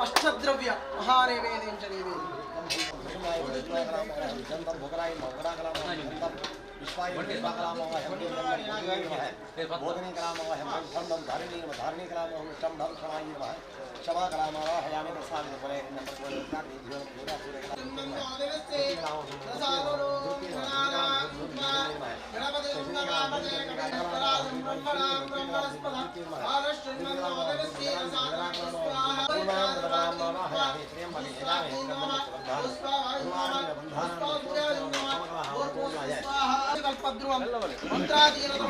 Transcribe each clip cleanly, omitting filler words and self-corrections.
अष्टद्रव्य महानैवेद्यं च नैवेद्यम् बोधनी कलामो हम खंडम धारिणी धारिणी कलामो हम स्तंभम क्षमाय नमः क्षमा कलामो हयामि प्रसाद बोले नंबर को का जीवन पूरा पूरे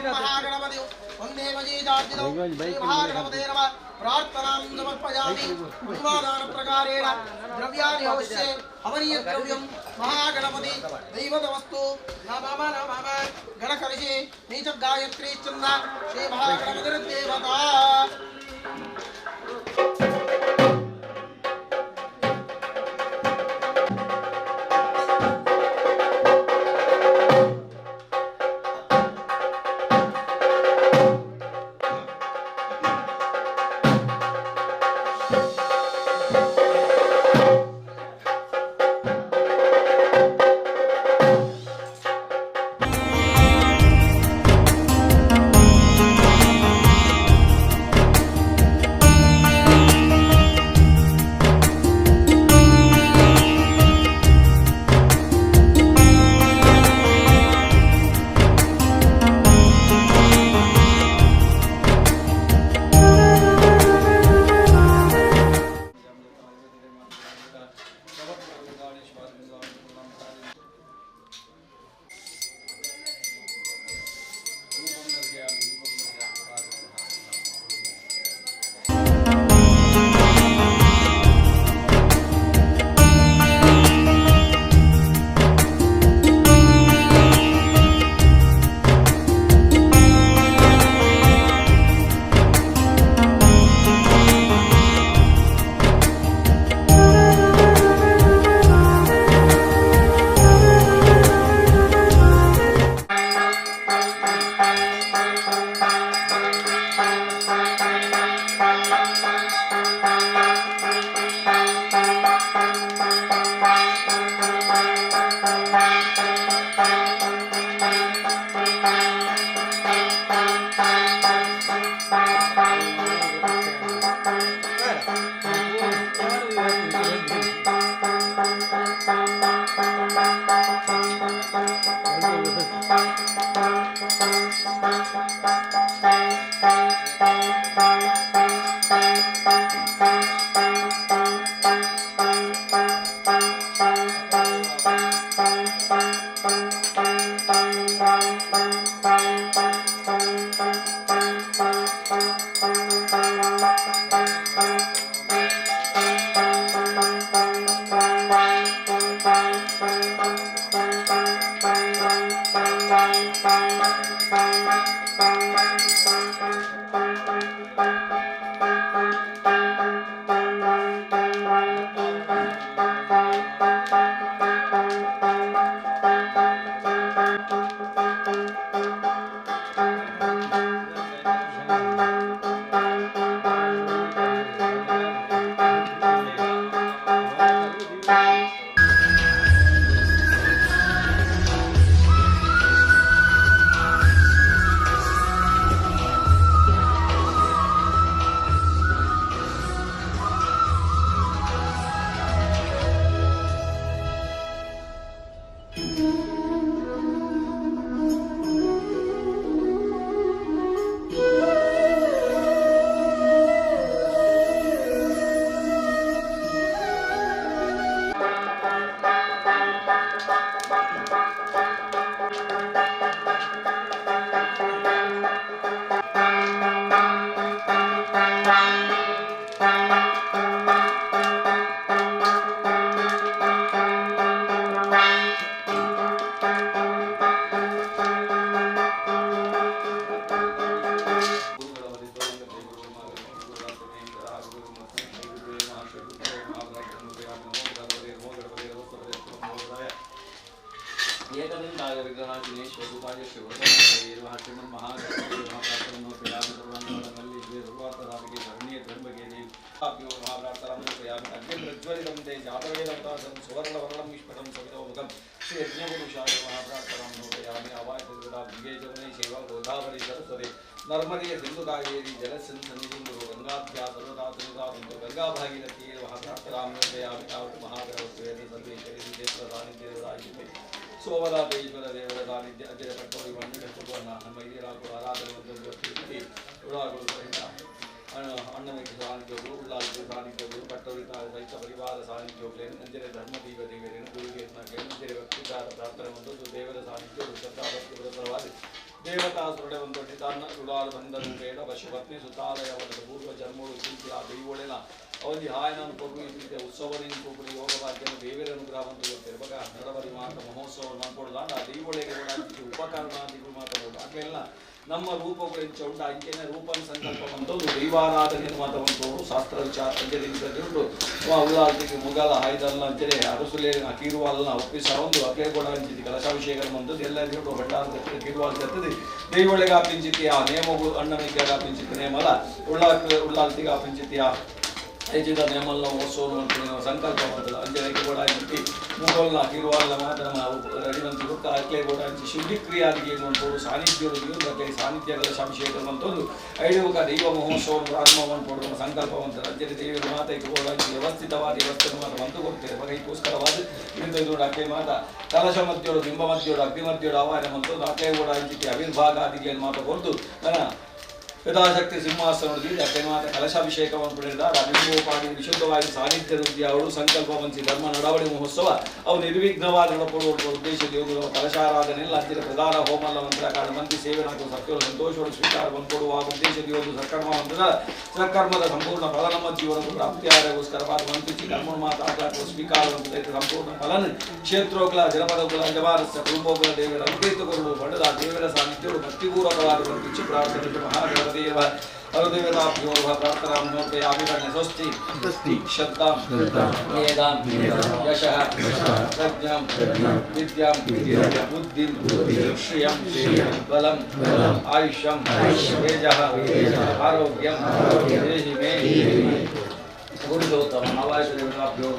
महागणपति वंदे प्रार्थनां समर्पयामि पूर्वादान प्रकारेण द्रव्याणि अवश्ये हवनीय द्रव्यं महागणपति दैवतवस्तु नमः नमः गणकलशे नीच गायत्री चंदा श्री महागणपतिर्देवता महाप्रार्थना जातवेदं सुवर्णवर्णं विष्पदं सवितोमुखं श्री यज्ञपुरुषाय महाप्रार्थनां नोदयामि आवाहयतुर्गदा दिव्यजमुने सेवा गोदावरी सरस्वती नर्मदे सिंधु कावेरी जलसंसन्निधिं गुरु गंगाभ्या सर्वदा तुंगा गंगा भागीरथी महाप्रार्थनां नोदयामि तावत् महादेवस्वेति सर्वेश्वरी क्षेत्र सानिध्यराजिते सोमनाथेश्वर देवर सानिध्य अजय कटोरी वन्निकटुवन्न मैदिराकुल आराधने मंदिरति उडाकुल सहित अन्नमेक सानिध्यगुरु उल्लालके सानिध्यगुरु कटोरिता सहित परिवार सानिध्योग्लेन अंजने धर्मदीव देवरेन गुरुगेतन केंद्रे भक्तिदार प्रार्थने मंदिर देवर सानिध्य श्रद्धाभक्ति व्रतवादि देवता सुरडवंतोटितान उडाल बंधरूपेण पशुपत्नी सुतालय पूर्व जन्मोಳು ಚಿಂತಿ ಆ ದೈವೊಳೆನ ಅವಧಿ ಹಾಯನನ್ನು ಕೊಡುವ ರೀತಿಯ ಉತ್ಸವದಿಂದ ಕೊಡುವ ಯೋಗವಾಕ್ಯನ ದೇವರ ಅನುಗ್ರಹವನ್ನು ಕೊಡ್ತಾರೆ ಬಗ ನಡವರಿ ಮಾತ ಮಹೋತ್ಸವ ಮಾಡ್ಕೊಡಲ್ಲ ಆ ದೈವೊಳೆಗೆ ಉಪಕರಣಾದಿಗಳು ಮಾತಾಡೋದು ಆಗಲಿಲ್ಲ ನಮ್ಮ ರೂಪಗಳು ಉಂಟು ಅಂಕೆನ ರೂಪನ ಸಂಕಲ್ಪ ಬಂದದ್ದು ದೈವಾರಾಧನೆ ಮಾತವಂತವರು ಶಾಸ್ತ್ರ ವಿಚಾರ ಅಂಜಲಿಂದು ಉದಾಹರಣೆಗೆ ಮುಗಲ ಹಾಯ್ದಲ್ಲ ಅಂತೇಳಿ ಅರಸುಲೇರಿನ ಕೀರುವಾಲನ್ನ ಒಪ್ಪಿಸ ಒಂದು ಅಕ್ಲೆ ಕೂಡ ಅಂಚಿತಿ ಕಲಶಾಭಿಷೇಕ ಬಂದದ್ದು ಎಲ್ಲರಿಗೂ ಭಂಡಾರ ಕೀರುವಾಲ ಜತ್ತದೆ ದೈವೊಳೆಗೆ ಆಪಿಂಚಿತಿ ಆ ನೇಮಗಳು ಅಣ್ಣನಿಗೆ ಆಪಿಂಚಿತಿ ನೇಮಲ ಉಳ್ಳಾಲ್ತಿಗೆ ಆಪಿಂಚಿತಿ ಆ ಐಜಿದ ನೇಮಲ್ಲ ಮಹೋತ್ಸವ ಸಂಕಲ್ಪ ಬಂದಲ್ಲ ಅಂಜನೆಗೆ ಕೂಡ ಅಂಚಿತಿ ಮುಗೋಲ್ನ ಕೀರುವಾಲ ಮಾತ್ರ ರೆಡಿಮಂತು ಅಕ್ಲೆ ಕೂಡ ಅಂಚಿ ಶುದ್ಧಿ ಕ್ರಿಯಾದಿಗೆ ನೋಡ್ಬೋದು ಸಾನ್ನಿಧ್ಯ ಸಾನ್ನಿಧ್ಯಗಳ ಅಭಿಷೇಕ ಬಂತೊಂದು ಐಡುಗ ದೈವ ಮಹೋತ್ಸವ ಪ್ರಾರಂಭವನ್ನು ಕೊಡುವ ಸಂಕಲ್ಪವಂತ ಅಂಜನೆ ದೇವರ ಮಾತೈಗೆ ಕೂಡ ವ್ಯವಸ್ಥಿತವಾದ ವ್ಯವಸ್ಥೆ ಮಾತ್ರ ಬಂದು ಕೊಡ್ತೇವೆ ಬಗೈಗೋಸ್ಕರವಾದ ಇದು ಅಕ್ಲೆ ಮಾತ ಕಲಶ ಮಧ್ಯೋಡು ಬಿಂಬ ಮಧ್ಯೋಡು ಅಗ್ನಿ ಮಧ್ಯೋಡು ಆವಾರ ಮತ್ತು ಅಕ್ಲೆ ಕೂಡ ಅಂಚಿತಿ ಅವಿರ್ಭಾಗಾದಿಗೆ ಮಾತ ಕೊಡ್ದು ಯಥಾಶಕ್ತಿ ಸಿಂಹಾಸನದಲ್ಲಿ ಅತ್ಯಮಾತ ಕಲಶಾಭಿಷೇಕವನ್ನು ಪಡೆದಿದ್ದಾರೆ ಅಭಿಮೋಪಾದಿ ವಿಶುದ್ಧವಾಗಿ ಸಾನ್ನಿಧ್ಯ ವೃದ್ಧಿ ಅವರು ಸಂಕಲ್ಪ ವಂಚಿ ಧರ್ಮ ನಡವಳಿ ಮಹೋತ್ಸವ ಅವು ನಿರ್ವಿಘ್ನವಾಗಿ ನಡಪಡುವ ಉದ್ದೇಶದಲ್ಲಿ ಯೋಗದ ಕಲಶಾರಾಧನೆಲ್ಲ ಅಂತಿರ ಪ್ರಧಾನ ಹೋಮಲ್ಲ ಮಂತ್ರ ಕಾರಣ ಮಂದಿ ಸೇವೆ ಹಾಗೂ ಸತ್ಯಗಳು ಸಂತೋಷವನ್ನು ಸ್ವೀಕಾರ ಬಂದ್ಕೊಡುವ ಉದ್ದೇಶದಲ್ಲಿ ಒಂದು ಸತ್ಕರ್ಮ ಮಂತ್ರ ಸತ್ಕರ್ಮದ ಸಂಪೂರ್ಣ ಫಲ ನಮ್ಮ ಜೀವನಕ್ಕೂ ಪ್ರಾಪ್ತಿಯಾಗೋಸ್ಕರವಾದ ಮಂತ್ರಿಸಿ ಕರ್ಮ ಮಾತಾಡಲು ಸ್ವೀಕಾರ ಸಂಪೂರ್ಣ ಫಲನ ಕ್ಷೇತ್ರೋಗ್ಲ ಜನಪದೋಗ್ಲ ಜವಾರಸ ಕುಟುಂಬೋಗ್ಲ ದೇವರ ಅನುಕೃತಗಳು ಪಡೆದ ದೇವರ ಸಾನ್ನಿಧ್ಯಗಳು ಭಕ್ತಿಪೂರ್ವಕವಾದ ಮಂತ್ರಿಸಿ ಪ್ರಾರ್ಥನೆ ಮಹಾದೇವ अरुदेवताभ्यो प्रार्थनां समर्पयामि स्वस्ति श्रद्धां मेधां यशः प्रज्ञां विद्यां बुद्धिं श्रियं बलं आयुष्यं तेजः आरोग्यं देहि मे गुरुदोत्तम नवाश्रेभ्यो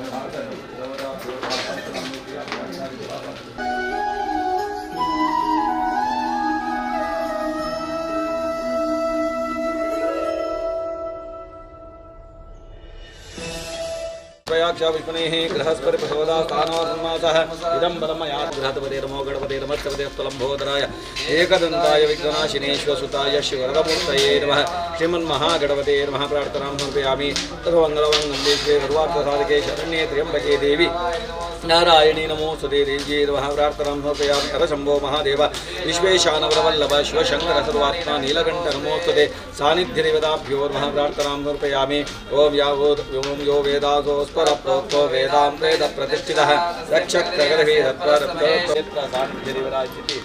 विष्णुः गृहस्पति प्रसोदा स्थानोन्मासः इदं परमयात् गृहपते नमो गणपते नमस्तपते स्थलम्भोदराय एकदन्ताय विघ्ननाशिनेश्वरसुताय शिवरदमूर्तये नमः श्रीमन्महागणपते नमः प्रार्थनां समर्पयामि सर्वमङ्गलमङ्गलेश्वरे सर्वार्थसाधके शरण्ये त्र्यम्बके देवी नारायणी नमोस्तुते देव्यै नमः प्रार्थनां समर्पयामि हरशम्भो महादेव विश्वेशानवरवल्लभ शिवशङ्कर सर्वात्मा नीलकण्ठ नमोस्तुते सान्निध्यदेवताभ्यो नमः प्रार्थनां समर्पयामि ओं यो वेदासो स्परप्रोक्तो वेदां वेद प्रतिष्ठितः रक्षक सान्निध्यदेवराजिति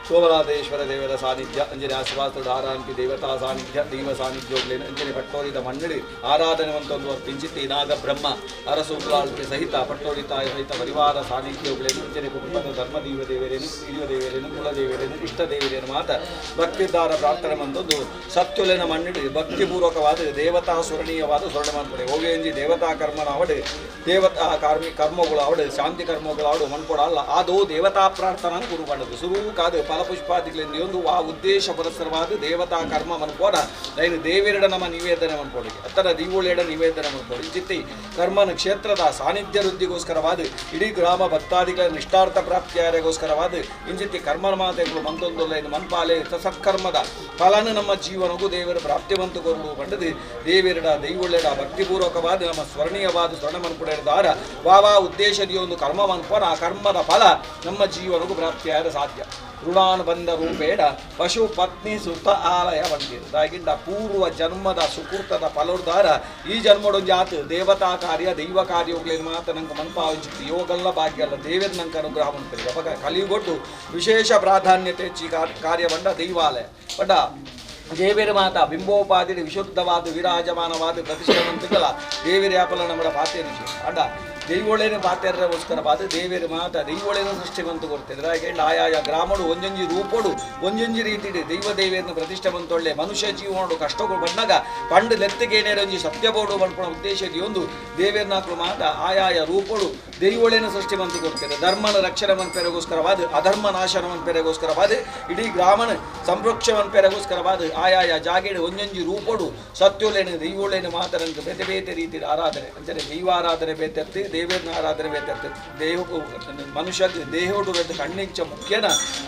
सोमनाथेश्वर देवर सानिध्य अंजने आशीर्वादारांकी देवता सानिध्य दीव सानिध्योग्लेन अंजने पट्टोरित मण्णिडि आराधनेवंतोंದು ಅರ್ಪಿಂಚಿತಿ ನಾಗ ಬ್ರಹ್ಮ ಅರಸುಗಳಾಲ್ಕೆ ಸಹಿತ ಪಟ್ಟೋರಿತಾಯ ಸಹಿತ ಪರಿವಾರ ಸಾನಿಧ್ಯೋಗ್ಲೇನ ಅಂಜನೆ ಕುಟುಂಬದ ಧರ್ಮ ದೀವ ದೇವರೇನು ಹಿರಿಯ ದೇವರೇನು ಕುಲ ದೇವರೇನು ಇಷ್ಟ ದೇವರೇನು ಮಾತ ಭಕ್ತಿದಾರ ಪ್ರಾರ್ಥನೆ ಬಂದದ್ದು ಸತ್ಯುಲೆನ ಮಣ್ಣಿಡಿ ಭಕ್ತಿಪೂರ್ವಕವಾದ ದೇವತಾ ಸ್ವರ್ಣೀಯವಾದ ಸ್ವರ್ಣ ಮಾಡ್ತಾರೆ ಹೋಗೇಂಜಿ ದೇವತಾ ಕರ್ಮನ ಅವಡು ದೇವತಾ ಕರ್ಮಗಳು ಅವಡು ಶಾಂತಿ ಕರ್ಮಗಳು ಅವಡು ಮನ್ಕೊಡಲ್ಲ ಅದು ದೇವತಾ ಪ್ರಾರ್ಥನಾ ಗುರು ಮಾಡೋದು ಶುರು ಕಾದು ಫಲಪುಷ್ಪಾದಿಗಳಿಂದ ಆ ಉದ್ದೇಶ ಪುರಸ್ಸರವಾದ ದೇವತಾ ಕರ್ಮ ಮನ್ಕೋಡ ದೈನ ದೇವರೆಡ ನಮ್ಮ ನಿವೇದನೆ ಮನ್ಕೊಡಿ ಅತ್ತರ ದೀವುಳೆಡ ನಿವೇದನೆ ಮನ್ಕೊಡಿ ಚಿತ್ತಿ ಕರ್ಮನ ಕ್ಷೇತ್ರದ ಸಾನ್ನಿಧ್ಯ ವೃದ್ಧಿಗೋಸ್ಕರವಾದ ಇಡೀ ಗ್ರಾಮ ಭಕ್ತಾದಿಗಳ ನಿಷ್ಠಾರ್ಥ ಪ್ರಾಪ್ತಿಯಾರಿಗೋಸ್ಕರವಾದ ಇಂಜಿತಿ ಕರ್ಮನ ಮಾತೆಗಳು ಮಂತೊಂದಲ್ಲ ಇದು ಮನ್ಪಾಲೆ ಸತ್ಕರ್ಮದ ಫಲನ ನಮ್ಮ ಜೀವನಗೂ ದೇವರ ಪ್ರಾಪ್ತಿವಂತ ಕೊರಡು ಪಂಡದು ದೇವರೆಡ ದೈವುಳೆಡ ಭಕ್ತಿಪೂರ್ವಕವಾದ ನಮ್ಮ ಸ್ವರ್ಣೀಯವಾದ ಸ್ವರ್ಣ ಮನ್ಕೊಡಿದಾರ ವಾವಾ ಉದ್ದೇಶದ ಒಂದು ಕರ್ಮ ಮನ್ಕೋಣ ಆ ಕರ್ಮದ ಫಲ ನಮ್ಮ ಜೀವನಗೂ ಪ್ರಾಪ್ತಿಯಾದ ಸಾಧ್ಯ ಋಣಾನುಬಂಧ ರೂಪೇಣ ಪಶು ಪತ್ನಿ ಸುತ ಆಲಯ ಬಂದಿರುವುದಾಗಿಂದ ಪೂರ್ವ ಜನ್ಮದ ಸುಕೃತದ ಫಲೋದ್ಧಾರ ಈ ಜನ್ಮಡೊಂದು ಜಾತು ದೇವತಾ ಕಾರ್ಯ ದೈವ ಕಾರ್ಯಗಳೇನು ಮಾತ್ರ ನಂಗೆ ಮನ್ಪಾವಿಸಿತ್ತು ಯೋಗಲ್ಲ ಭಾಗ್ಯಲ್ಲ ದೇವರ ನಂಗೆ ಅನುಗ್ರಹ ಮಾಡ್ತಾರೆ ಅವಾಗ ಕಲಿಗೊಟ್ಟು ವಿಶೇಷ ಪ್ರಾಧಾನ್ಯತೆ ಕಾರ್ಯ ಬಂಡ ದೈವಾಲಯ ಬಡ ದೇವರ ಮಾತ ಬಿಂಬೋಪಾದಿ ವಿಶುದ್ಧವಾದ ವಿರಾಜಮಾನವಾದ ಪ್ರತಿಷ್ಠಾವಂತಗಳ ದೇವರ ಯಾಪಲ ನಮ್ಮ ಪಾತ್ಯ ಅಡ್ಡ ದೈವೊಳೇನು ಪಾತೆರಗೋಸ್ಕರವಾದ ದೇವೇರು ಮಾತ ದೈವೊಳೇನು ಸೃಷ್ಟಿವಂತ ಕೊಡ್ತಿದ್ರು ಹಾಗೆ ಆಯಾಯ ಗ್ರಾಮಡು ಒಂದೊಂಜಿ ರೂಪಡು ಒಂದೊಂಜಿ ರೀತಿ ದೈವ ದೇವಿಯನ್ನು ಪ್ರತಿಷ್ಠೆವಂತೊಳ್ಳೆ ಮನುಷ್ಯ ಜೀವನೋಡು ಕಷ್ಟಗಳು ಬಂದಾಗ ಪಂಡು ಲೆತ್ತಿಗೇನೇರೊಂಜಿ ಸತ್ಯಬೋಡು ಬಂಡ್ಪಣ ಉದ್ದೇಶದ ಒಂದು ದೇವೇರ್ನಾಕ್ಳು ಮಾತ ಆಯಾಯ ರೂಪಡು ದೈವೊಳೇನು ಸೃಷ್ಟಿವಂತ ಕೊಡ್ತಿದ್ರು ಧರ್ಮನ ರಕ್ಷಣೆ ಮನ್ಪೆರಗೋಸ್ಕರವಾದ ಅಧರ್ಮ ನಾಶನ ಮನ್ಪೆರಗೋಸ್ಕರವಾದ ಇಡೀ ಗ್ರಾಮನ ಸಂರಕ್ಷಣೆ ಮನ್ಪೆರಗೋಸ್ಕರವಾದ ಆಯಾಯ ಜಾಗೇಡು ಒಂದೊಂಜಿ ರೂಪಡು ಸತ್ಯೋಲೇನು ದೈವೊಳೇನು ಮಾತರಂತ ಬೇತೆ ಬೇತೆ ರೀತಿ ಆರಾಧನೆ ಅಂದರೆ ದೈವಾರಾಧನೆ ಬೇತಿರ್ತಿ ದೇವೇರ್ನ ಆರಾಧನೆ ಬೇತಿರ್ತಿ ದೇಹಕ್ಕೂ ಮನುಷ್ಯಕ್ಕೆ ದೇಹೋಡು ಬೆದ್ದು ಕಣ್ಣಿಂಚ ಮುಖ್ಯನ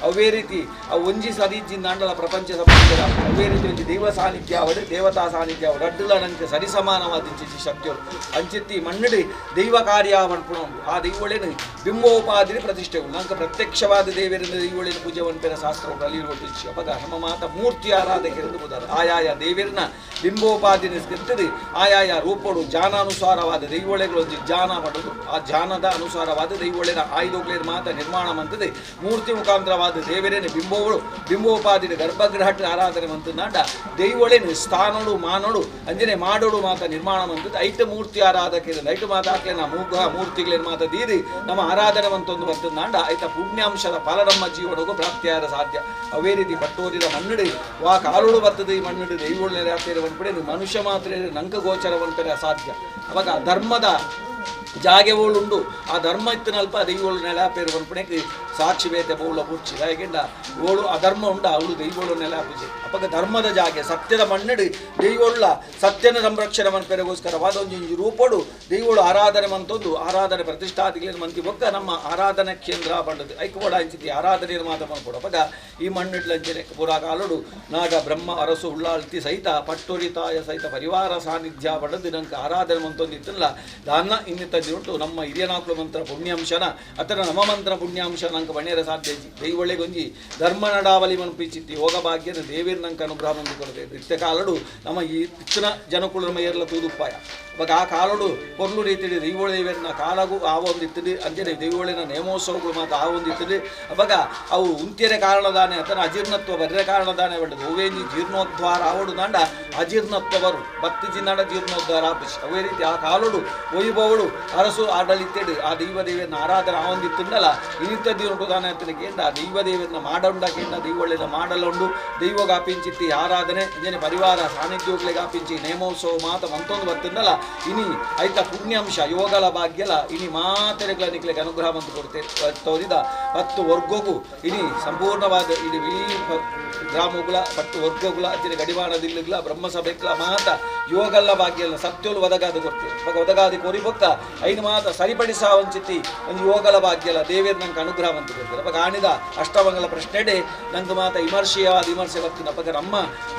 ಅವೇ ರೀತಿ ಆ ಒಂಜಿ ಸರೀಜಿ ನಾಂಡಲ ಪ್ರಪಂಚ ಸಂಬಂಧ ಅವೇ ರೀತಿ ಒಂಜಿ ದೈವ ಸಾನ್ನಿಧ್ಯ ಅವಡು ದೇವತಾ ಸಾನ್ನಿಧ್ಯ ಅವಡು ಅಡ್ಡುಲ ನಂಗೆ ಸರಿಸಮಾನವಾದ ಶಕ್ತಿಯರು ಅಂಚಿತ್ತಿ ಮಣ್ಣಡಿ ದೈವ ಕಾರ್ಯ ಮನ್ಪುಣ ಆ ದೈವೊಳೇನು ಬಿಂಬೋಪಾದಿನಿ ಪ್ರತಿಷ್ಠೆಗಳು ನಂಗೆ ಪ್ರತ್ಯಕ್ಷವಾದ ದೇವರಿಂದ ದೈವೊಳೇನು ಪೂಜೆ ಮನ್ಪೆರ ಶಾಸ್ತ್ರಗಳು ಅಲ್ಲಿ ಹೊಟ್ಟಿಸಿ ಅವಾಗ ನಮ್ಮ ಮಾತ ಮೂರ್ತಿ ಆರಾಧನೆ ಎಂದುಬುದಾರೆ ಆಯಾಯ ದೇವರಿನ ಬಿಂಬೋಪಾದಿನಿ ಸ್ಕಿರ್ತದೆ ಆಯಾಯ ರೂಪಡು ಜಾನಾನುಸಾರವಾದ ದೈವೊಳೆಗಳು ಒಂದು ಜಾನ ಮಾಡೋದು ಆ ಜಾನದ ಅನುಸಾರವಾದ ದೈವೊಳೆನ ಆಯುಧಗಳೇನು ಮಾತ ನಿರ್ಮಾಣ ಮಂತದೆ ಮೂರ್ತಿ ಮುಖಾಂತರವಾದ ದೇವರೇನು ಬಿಂಬೋಪಾದಿನ ಗರ್ಭಗೃಹಟ್ ಆರಾಧನೆ ಮಂತನಾಡ ದೈವೊಳೆನು ಸ್ಥಾನೋಡು ಮಾನೋಡು ಅಂಜನೆ ಮಾಡೋಡು ಮಾತ ನಿರ್ಮಾಣ ಮಂತದ್ದು ಐಟ ಮೂರ್ತಿ ಆರಾಧಕ ಐಟು ಮಾತ ಹಾಕ್ಲೇನ ಮೂರ್ತಿಗಳೇನು ಮಾತ ದೀರಿ ನಮ್ಮ ಆರಾಧನೆ ಮಂತೊಂದು ಬರ್ತನಾಡ ಐತ ಪುಣ್ಯಾಂಶದ ಫಲ ನಮ್ಮ ಜೀವನಕ್ಕೂ ಪ್ರಾಪ್ತಿಯಾದ ಸಾಧ್ಯ ಅವೇ ರೀತಿ ಪಟ್ಟೋರಿದ ಮಣ್ಣಡಿ ವಾ ಕಾಲೋಡು ಬರ್ತದೆ ಈ ಮಣ್ಣಡಿ ದೈವೊಳ್ಳೆ ಪಡೆ ಮನುಷ್ಯ ಮಾತ್ರ ನಂಕ ಗೋಚರವಂತರೆ ಅಸಾಧ್ಯ ಅವಾಗ ಧರ್ಮದ ಜಾಗೆವುಂಡು ಆ ಧರ್ಮ ಇತ್ತನಲ್ಪ ದೈವೋಳು ನೆಲಾಪೇರು ಪಣಕ್ಕೆ ಸಾಕ್ಷಿ ಬೇತೆ ಬೋಳ ಪುಚ್ಚಿ ಹೇಗೆಂಡ ಓಳು ಅಧರ್ಮ ಉಂಡ ಅವಳು ದೈವೋಳು ನೆಲಾಪಿಸಿ ಅವಾಗ ಧರ್ಮದ ಜಾಗೆ ಸತ್ಯದ ಮಣ್ಣಡಿ ದೈವೋಳ ಸತ್ಯನ ಸಂರಕ್ಷಣೆ ಮನ್ಪೆರಗೋಸ್ಕರವಾದ ಒಂದು ರೂಪಡು ದೈವೋಳು ಆರಾಧನೆ ಮಂತೊಂದು ಆರಾಧನೆ ಪ್ರತಿಷ್ಠಾದಿಗಳನ್ನು ಮಂತಿ ಬೊಕ್ಕ ನಮ್ಮ ಆರಾಧನಾ ಕೇಂದ್ರ ಬಂಡದು ಐಕ್ಬೋಡ ಹಂಚಿತಿ ಆರಾಧನೆಯನ್ನು ಮಾತ ಮಾಡ್ಕೊಡು ಅವಾಗ ಈ ಮಣ್ಣಿಡ್ಲಂಚನೆ ಪುರ ಕಾಲಡು ನಾಗ ಬ್ರಹ್ಮ ಅರಸು ಉಳ್ಳಾಳ್ತಿ ಸಹಿತ ಪಟ್ಟೋರಿತಾಯ ಸಹಿತ ಪರಿವಾರ ಸಾನ್ನಿಧ್ಯ ಬಡದು ನಂಗೆ ಆರಾಧನೆ ಮಂತೊಂದಿತ್ತಲ್ಲ ದಾನ ಇನ್ನಿತ ಉಂಟು ನಮ್ಮ ಹಿರಿಯನಾಕ್ಲು ಮಂತ್ರ ಪುಣ್ಯಾಂಶನ ಅಥವಾ ನಮ್ಮ ಮಂತ್ರ ಪುಣ್ಯಾಂಶ ನಂಗೆ ಬಣ್ಯರ ಸಾಧ್ಯ ದೈವೊಳೆಗೊಂಜಿ ಧರ್ಮ ನಡಾವಲಿ ಮನ್ಪಿಚಿತ್ತಿ ಯೋಗ ಭಾಗ್ಯದ ದೇವೇರ್ ನಂಗೆ ಅನುಗ್ರಹ ಮಂದಿ ಕೊಡ್ತೇವೆ ನಿತ್ಯ ಕಾಲಡು ನಮ್ಮ ಈ ಇಚ್ಚಿನ ಜನಕುಳ ಮೇರ್ಲ ತೂದುಪ್ಪಾಯ ಅವಾಗ ಆ ಕಾಲಡು ಪೊರ್ಲು ರೀತಿ ದೈವೋಳ ದೇವೇರನ ಕಾಲಗೂ ಆ ಒಂದು ಇತ್ತದೆ ಅಂಜನೆ ದೈವೋಳಿನ ನೇಮೋತ್ಸವಗಳು ಮಾತ್ರ ಆ ಒಂದು ಇತ್ತದೆ ಅವಾಗ ಅವು ಉಂತ್ಯರೆ ಕಾರಣದಾನೆ ಅಥವಾ ಅಜೀರ್ಣತ್ವ ಬರ್ರೆ ಕಾರಣದಾನೆ ಒಳ್ಳೆದು ಓವೇಂಜಿ ಜೀರ್ಣೋದ್ವಾರ ಆವಡು ನಾಂಡ ಅಜೀರ್ಣತ್ವವರು ಬತ್ತಿಜಿ ನಾಡ ಜೀರ್ಣೋದ್ವಾರ ಆಪಿಸಿ ಅವೇ ರೀತಿ ಆ ಕಾಲಡು ವೈಭವಡು ಅರಸು ಆಡಳಿತೇಡು ಆ ದೈವ ದೇವಿಯನ್ನ ಆರಾಧನೆ ಆ ಒಂದು ಇತ್ತುಂಡಲ್ಲ ಇನ್ನಿತ್ತದ್ದು ಉಂಟುದಾನೆ ಅಂತನಿಗೆಂಡ ದೈವ ದೇವಿಯನ್ನ ಮಾಡೊಂಡಕ್ಕೆಂಡ ದೈವೊಳ್ಳೆದ ಮಾಡಲುಂಡು ದೈವಗ ಆಪಿಂಚಿತ್ತಿ ಆರಾಧನೆ ಇಂಜನೆ ಪರಿವಾರ ಸಾನ್ನಿಧ್ಯೋಗ್ಲಿಗೆ ಆಪಿಂಚಿ ನೇಮೋತ್ಸವ ಮಾತ ಮಂತೊಂದು ಬರ್ತುಂಡಲ್ಲ ಇನಿ ಐತ ಪುಣ್ಯಾಂಶ ಯೋಗಲ ಭಾಗ್ಯಲ ಇನಿ ಮಾತೆರೆಗಳ ನಿಕ್ಲಿಗೆ ಅನುಗ್ರಹ ಬಂದು ಕೊಡ್ತೇವೆ ತೋರಿದ 10 ವರ್ಗಗೂ ಇನಿ ಸಂಪೂರ್ಣವಾದ ಇಡೀ ಗ್ರಾಮಗಳ 10 ವರ್ಗಗಳ ಅಂಚನೆ ಗಡಿವಾಣದಿಲ್ಲ ಬ್ರಹ್ಮಸಭೆಗಳ ಮಾತ ಯೋಗಲ್ಲ ಭಾಗ್ಯಲ್ಲ ಸತ್ಯೋಲು ಒದಗಾದ ಕೊಡ್ತೇವೆ ಇವಾಗ ಒದಗಾದಿ ಕೊರಿಬೊಕ್ಕ ಐದು ಮಾತ ಸರಿಪಡಿಸ ವಂಚಿತಿ ಒಂದು ಯೋಗಲ ಭಾಗ್ಯಲ್ಲ ದೇವೇರ್ ನಂಗೆ ಅನುಗ್ರಹ ಬಂತು ಕೊಡ್ತಾರೆ ಅವಾಗ ಆಣಿದ ಅಷ್ಟಮಂಗಲ ಪ್ರಶ್ನೆಡೆ ನಂಗೆ ಮಾತ ವಿಮರ್ಶೆ ಬರ್ತೀನಿ ಅವಾಗ ನಮ್ಮ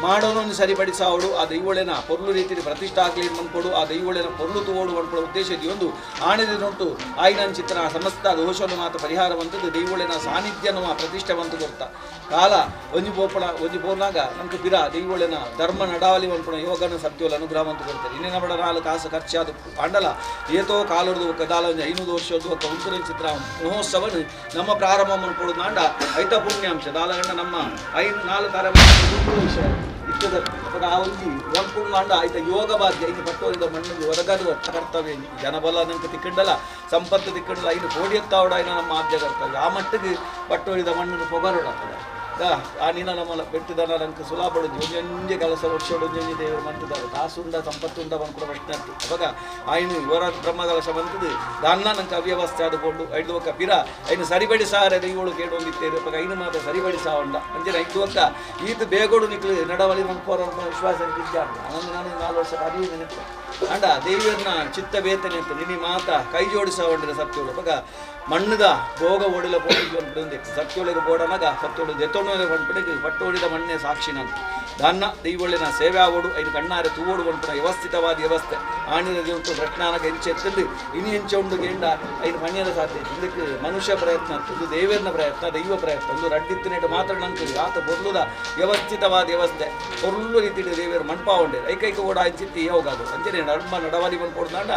ಮಾಡೋನೊಂದು ಸರಿಪಡಿಸ ಅವಳು ಆ ದೈವೊಳೆನ ಪೊರ್ಲು ರೀತಿ ಪ್ರತಿಷ್ಠಾ ಆಗ್ಲಿ ಅನ್ಕೊಡು ಆ ದೈವೊಳೆನ ಪೊರ್ಲು ತಗೋಡು ಅನ್ಕೊಳ್ಳೋ ಉದ್ದೇಶದ ಒಂದು ಆಣಿದನುಂಟು ಆಯ್ನ ಚಿತ್ರ ಸಮಸ್ತ ದೋಷವನ್ನು ಮಾತ ಪರಿಹಾರವಂತದ್ದು ದೈವೊಳೆನ ಸಾನ್ನಿಧ್ಯನು ಪ್ರತಿಷ್ಠೆವಂತು ಕೊಡ್ತಾ ಕಾಲ ಒಂಜಿ ಪೋರ್ನಾಗ ನಮ್ಗೆ ಬಿರ ದೈವೊಳೆನ ಧರ್ಮ ನಡಾವಲಿ ಅನ್ಕೊಳ ಯೋಗನ ಸತ್ಯೋಲ ಅನುಗ್ರಹವಂತು ಕೊಡ್ತಾರೆ ಇನ್ನೇನ ಬಡ 4 ಕಾಸು ಖರ್ಚಾದ ಪಾಂಡಲ ಏತೋ ಕಾಲುಡ್ದು ಕದಾಲ 500 ವರ್ಷದ್ದು ಒಕ್ಕ ಉಂಟುರ ಚಿತ್ರ ಮಹೋತ್ಸವನು ನಮ್ಮ ಪ್ರಾರಂಭ ಮಾಡ್ಕೊಡೋದು ನಾಂಡ ಐತ ಪುಣ್ಯಾಂಶ ದಾಲಗಂಡ ನಮ್ಮ 4 ತರ ವಿಷಯ ಇತ್ತದ ಆ ಒಂದು ಒಂದ್ಕೊಂಡು ನಾಂಡ ಆಯ್ತ ಯೋಗ ಭಾಗ್ಯ ಇನ್ನು ಪಟ್ಟೋರಿದ ಮಣ್ಣಿಗೆ ಒದಗದು ಕರ್ತವ್ಯ ಜನಬಲ ನಂಗೆ ತಿಕ್ಕಂಡಲ್ಲ ಸಂಪತ್ತು ತಿಕ್ಕಂಡಲ್ಲ ಇನ್ನು ಕೋಡಿಯತ್ತಾವಡ ಇನ್ನು ನಮ್ಮ ಆದ್ಯ ಕರ್ತವ್ಯ ಆ ಮಟ್ಟಿಗೆ ಪಟ್ಟೋರಿದ ಮಣ್ಣನ್ನು ಪೊಗರೋಡಾಗ್ತದೆ ಆ ನೀನ ನಮ್ಮ ಬೆಟ್ಟದನ ನಂಗೆ ಸುಲಾಪಡೋದು ಒಂಜೊಂಜೆ ಕೆಲಸ ವರ್ಷೋಡು ಒಂಜೊಂಜೆ ದೇವರು ಮಂತಿದ್ದಾರೆ ಕಾಸುಂಡ ಸಂಪತ್ತುಂಡ ಬಂದ್ಕೊಡ ಪ್ರಶ್ನೆ ಆಗ್ತದೆ ಅವಾಗ ಆಯ್ನು ಇವರ ಬ್ರಹ್ಮಕಲಶ ಬಂತದ್ದು ದಾನ್ನ ನಂಗೆ ಅವ್ಯವಸ್ಥೆ ಆದುಕೊಂಡು ಐದು ಒಕ್ಕ ಪಿರ ಐನು ಸರಿಪಡಿಸಾರೆ ದೈವಳು ಕೇಳೊಂದಿತ್ತೇವೆ ಅವಾಗ ಐನು ಮಾತ್ರ ಸರಿಪಡಿಸಾವಂಡ ಅಂಜನೆ ಐದು ಒಕ್ಕ ಈತ ಬೇಗೋಡು ನಿಕ್ಲು ನಡವಳಿ ಮಂಕೋರ ವಿಶ್ವಾಸ ನಾನು 4 ವರ್ಷ ಅರಿವು ನೆನಪು ಅಂಡ ದೇವಿಯನ್ನ ಚಿತ್ತ ಬೇತನೆ ಅಂತ ನಿನಿ ಮಾತ ಕೈ ಜೋಡಿಸವಂಡಿರ ಸತ್ಯೋಳು ಅವಾಗ ಮಣ್ಣದ ಭೋಗ ಓಡಿಲ ಪೋಡಿಗೆ ಸತ್ಯೋಳಿಗೆ ಬೋಡನಗ ಸತ್ಯೋಳು ಜೆತ್ತೊಣ್ಣೆ ಬಂದ್ಬಿಡಿಗೆ ಪಟ್ಟೋಡಿದ ಮಣ್ಣೆ ಸಾಕ್ಷಿನಂತ ದಾನ್ನ ದೈವೊಳ್ಳಿನ ಸೇವೆ ಆಗೋಡು ಐದು ಕಣ್ಣಾರೆ ತೂವೋಡು ಬಂದ್ಬಿಡ ವ್ಯವಸ್ಥಿತವಾದ ವ್ಯವಸ್ಥೆ ಆಣಿದ ಉಂಟು ಪ್ರಜ್ಞಾನಕ ಹೆಂಚೆತ್ತಲ್ಲಿ ಇನಿ ಹೆಂಚೆ ಉಂಡು ಗೇಂಡ ಐದು ಮಣ್ಯದ ಸಾಧ್ಯ ಇದಕ್ಕೆ ಮನುಷ್ಯ ಪ್ರಯತ್ನ ಇದು ದೇವೇರ್ನ ಪ್ರಯತ್ನ ದೈವ ಪ್ರಯತ್ನ ಒಂದು ರಡ್ಡಿತ್ತಿನೇಟು ಮಾತ್ರ ನಂಗೆ ಆತ ಬೊರ್ಲುದ ವ್ಯವಸ್ಥಿತವಾದ ವ್ಯವಸ್ಥೆ ಹೊರ್ಲು ರೀತಿ ದೇವಿಯರು ಮಣ್ಪ ಉಂಡೆ ಐಕೈಕ ಓಡ ಹಂಚಿತ್ತಿ ಹೋಗೋದು ಅಂಚನೆ ಧರ್ಮ ನಡವಳಿ ಬಂದ್ಕೊಡ್ದಾಂಡ